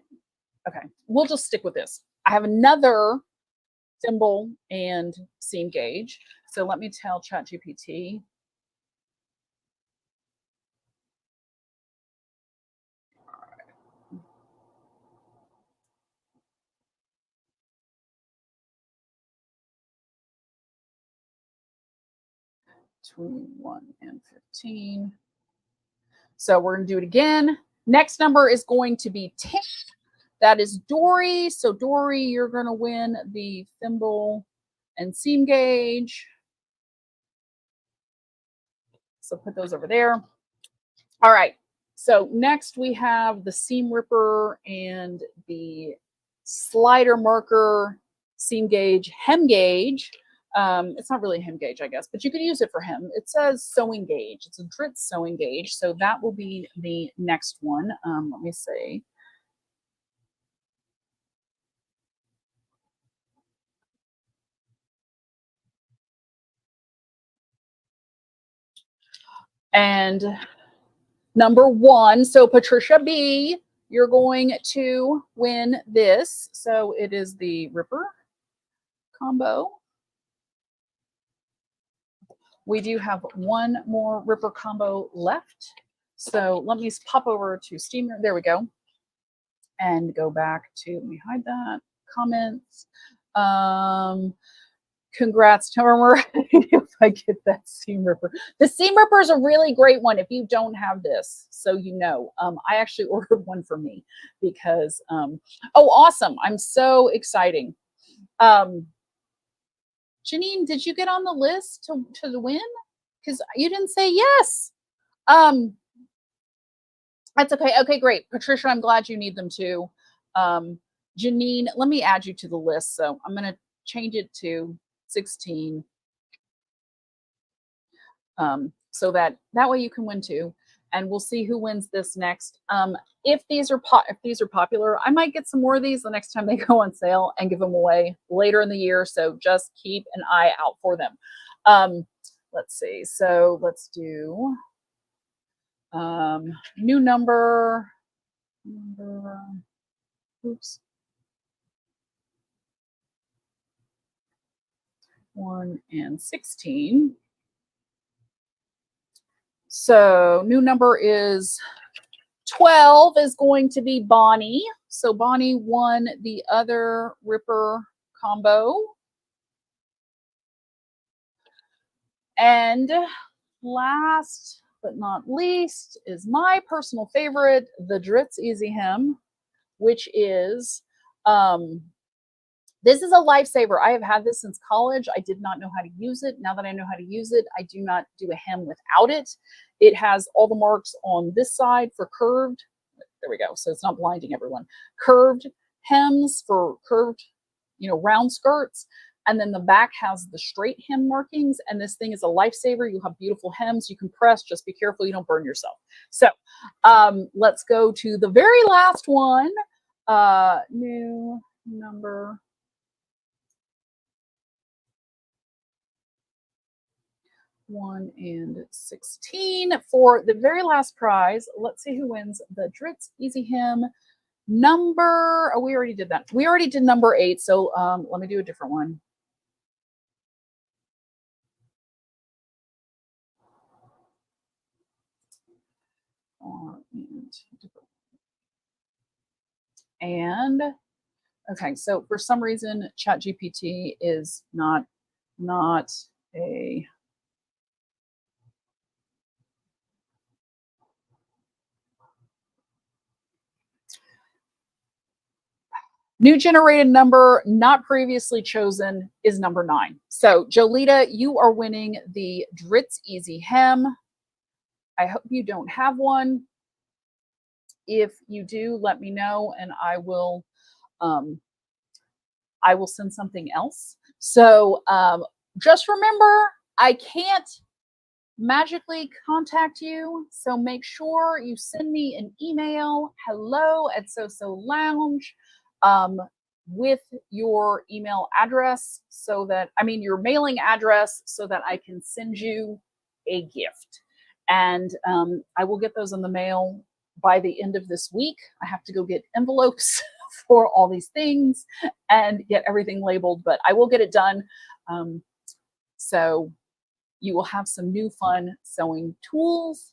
Okay, we'll just stick with this. I have another thimble and seam gauge. So let me tell ChatGPT. 21 and 15. So we're going to do it again. Next number is going to be 10. That is Dory. So Dory, you're going to win the thimble and seam gauge. So put those over there. All right. So next we have the seam ripper and the slider marker seam gauge, hem gauge. It's not really a hem gauge, I guess, but you could use it for hem. It says sewing gauge. It's a Dritz sewing gauge. So that will be the next one. Let me see. And number 1, so Patricia B, you're going to win this. So it is the Ripper combo. We do have one more Ripper combo left. So let me pop over to Steamer. There we go. And go back to, let me hide that, comments. Congrats, Tormer, if I get that seam ripper. The seam ripper is a really great one if you don't have this, so you know. I actually ordered one for me because, oh, awesome. I'm so exciting. Janine, did you get on the list to the win? Because you didn't say yes. That's okay. Okay, great. Patricia, I'm glad you need them too. Janine, let me add you to the list. So I'm going to change it to 16. So that way you can win too. And we'll see who wins this next. If these are popular, I might get some more of these the next time they go on sale and give them away later in the year. So just keep an eye out for them. Let's see. So let's do new number. Oops. 1 and 16. So new number is 12 is going to be Bonnie. So Bonnie won the other Ripper combo. And last but not least is my personal favorite, the Dritz Easy Hem, which is, this is a lifesaver. I have had this since college. I did not know how to use it. Now that I know how to use it, I do not do a hem without it. It has all the marks on this side for curved. There we go. So it's not blinding everyone. Curved hems for curved, round skirts. And then the back has the straight hem markings. And this thing is a lifesaver. You have beautiful hems. You can press. Just be careful you don't burn yourself. So let's go to the very last one. New number 1 and 16 for the very last prize. Let's see who wins the Dritz Easy Hem number. Oh, we already did that. We already did number 8. So let me do a different one. And okay, so for some reason, ChatGPT is not a new generated number not previously chosen is number 9. So Jolita, you are winning the Dritz Easy Hem. I hope you don't have one. If you do, let me know and I will send something else. So just remember, I can't magically contact you. So make sure you send me an email, hello@SoSo Lounge, with your email address your mailing address so that I can send you a gift. And I will get those in the mail by the end of this week. I have to go get envelopes for all these things and get everything labeled, but I will get it done. So you will have some new fun sewing tools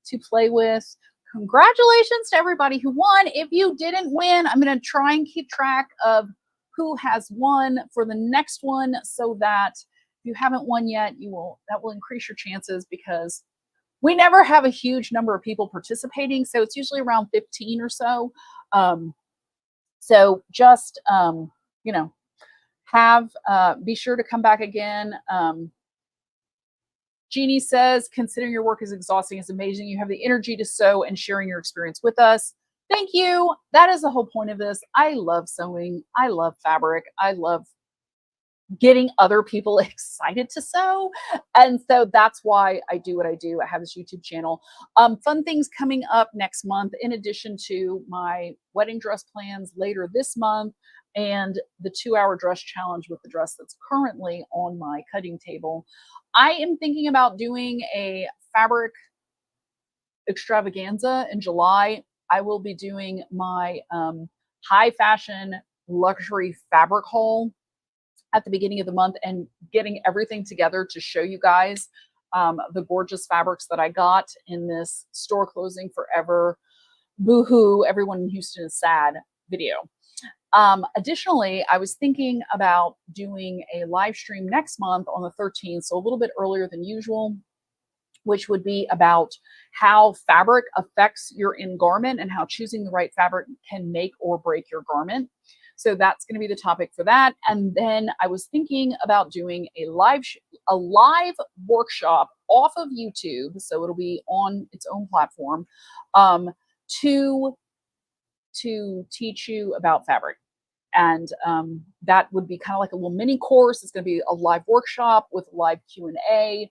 to play with. Congratulations to everybody who won. If you didn't win, I'm going to try and keep track of who has won for the next one, so that if you haven't won yet, that will increase your chances, because we never have a huge number of people participating. So it's usually around 15 or so. So just, be sure to come back again. Jeannie says, considering your work is exhausting, it's amazing you have the energy to sew and sharing your experience with us. Thank you. That is the whole point of this. I love sewing. I love fabric. I love getting other people excited to sew. And so that's why I do what I do. I have this YouTube channel. Fun things coming up next month, in addition to my wedding dress plans later this month and the 2-hour dress challenge with the dress that's currently on my cutting table. I am thinking about doing a fabric extravaganza in July. I will be doing my high fashion luxury fabric haul at the beginning of the month and getting everything together to show you guys the gorgeous fabrics that I got in this store closing forever, boohoo, everyone in Houston is sad video. Additionally, I was thinking about doing a live stream next month on the 13th, so a little bit earlier than usual, which would be about how fabric affects your end garment and how choosing the right fabric can make or break your garment. So that's going to be the topic for that. And then I was thinking about doing a live workshop off of YouTube, so it'll be on its own platform, to teach you about fabric. And that would be kind of like a little mini course. It's going to be a live workshop with live Q&A.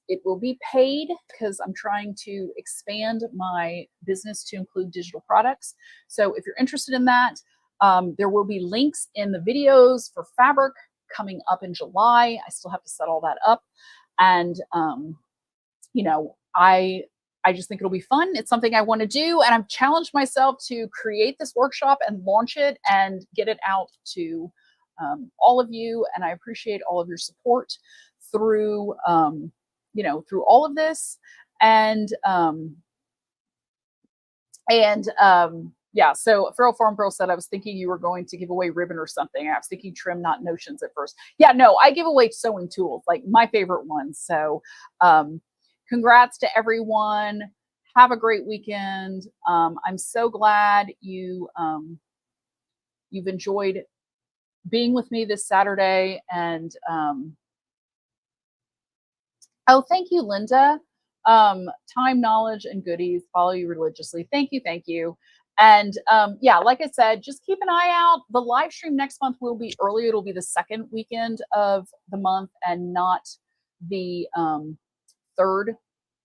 It will be paid because I'm trying to expand my business to include digital products. So if you're interested in that, there will be links in the videos for fabric coming up in July. I still have to set all that up. And, I just think it'll be fun. It's something I want to do. And I've challenged myself to create this workshop and launch it and get it out to all of you. And I appreciate all of your support through, through all of this. And yeah, so Feral Farm Girl said, I was thinking you were going to give away ribbon or something. I was thinking trim, not notions at first. Yeah, no, I give away sewing tools, like my favorite ones. So congrats to everyone. Have a great weekend. I'm so glad you've enjoyed being with me this Saturday. And oh, thank you, Linda. Time, knowledge, and goodies follow you religiously. Thank you, thank you. And yeah, like I said, just keep an eye out. The live stream next month will be early. It'll be the second weekend of the month and not the third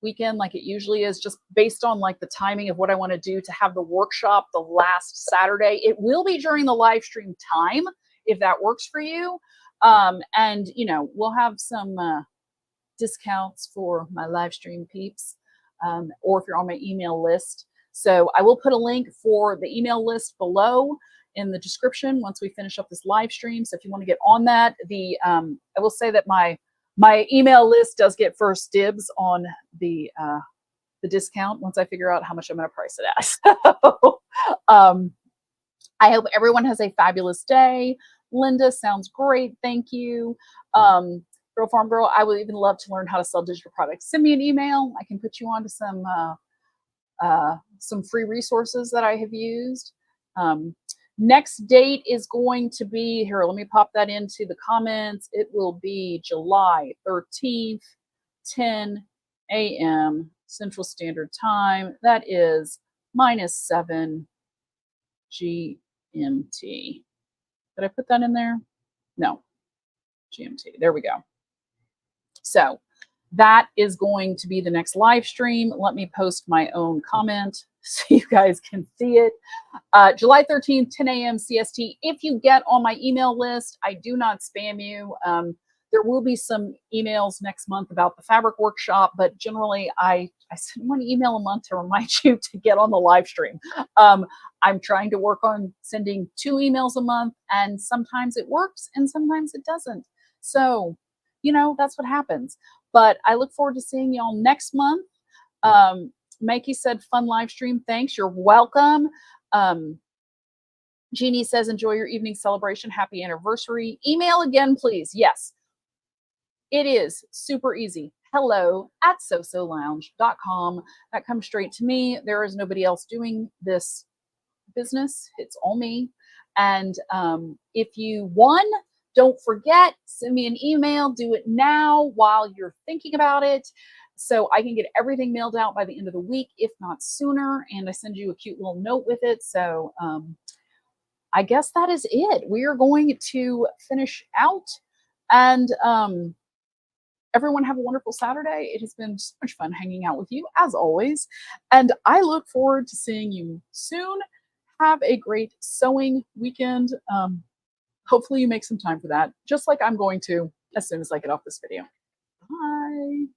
weekend like it usually is, just based on like the timing of what I want to do to have the workshop the last Saturday. It will be during the live stream time if that works for you. And we'll have some discounts for my live stream peeps, or if you're on my email list. So I will put a link for the email list below in the description once we finish up this live stream. So if you want to get on that, I will say that my email list does get first dibs on the discount once I figure out how much I'm going to price it at. So, I hope everyone has a fabulous day. Linda, sounds great. Thank you. Girl Farm Girl, I would even love to learn how to sell digital products. Send me an email. I can put you on to some free resources that I have used. Next date is going to be, here, let me pop that into the comments. It will be July 13th, 10 a.m. Central Standard Time. That is -7 GMT. Did I put that in there? No, GMT. There we go. So that is going to be the next live stream. Let me post my own comment so you guys can see it. July 13th, 10 a.m. CST. If you get on my email list, I do not spam you. There will be some emails next month about the fabric workshop, but generally I send one email a month to remind you to get on the live stream. I'm trying to work on sending 2 emails a month, and sometimes it works and sometimes it doesn't. So, that's what happens. But I look forward to seeing y'all next month. Makey said, fun live stream. Thanks. You're welcome. Jeannie says, enjoy your evening celebration. Happy anniversary. Email again, please. Yes, it is super easy. hello@sosolounge.com. That comes straight to me. There is nobody else doing this business. It's all me. And if you won, don't forget, send me an email. Do it now while you're thinking about it, so I can get everything mailed out by the end of the week, if not sooner. And I send you a cute little note with it. So I guess that is it. We are going to finish out, and everyone have a wonderful Saturday. It has been so much fun hanging out with you, as always, and I look forward to seeing you soon. Have a great sewing weekend. Hopefully you make some time for that, just like I'm going to as soon as I get off this video. Bye.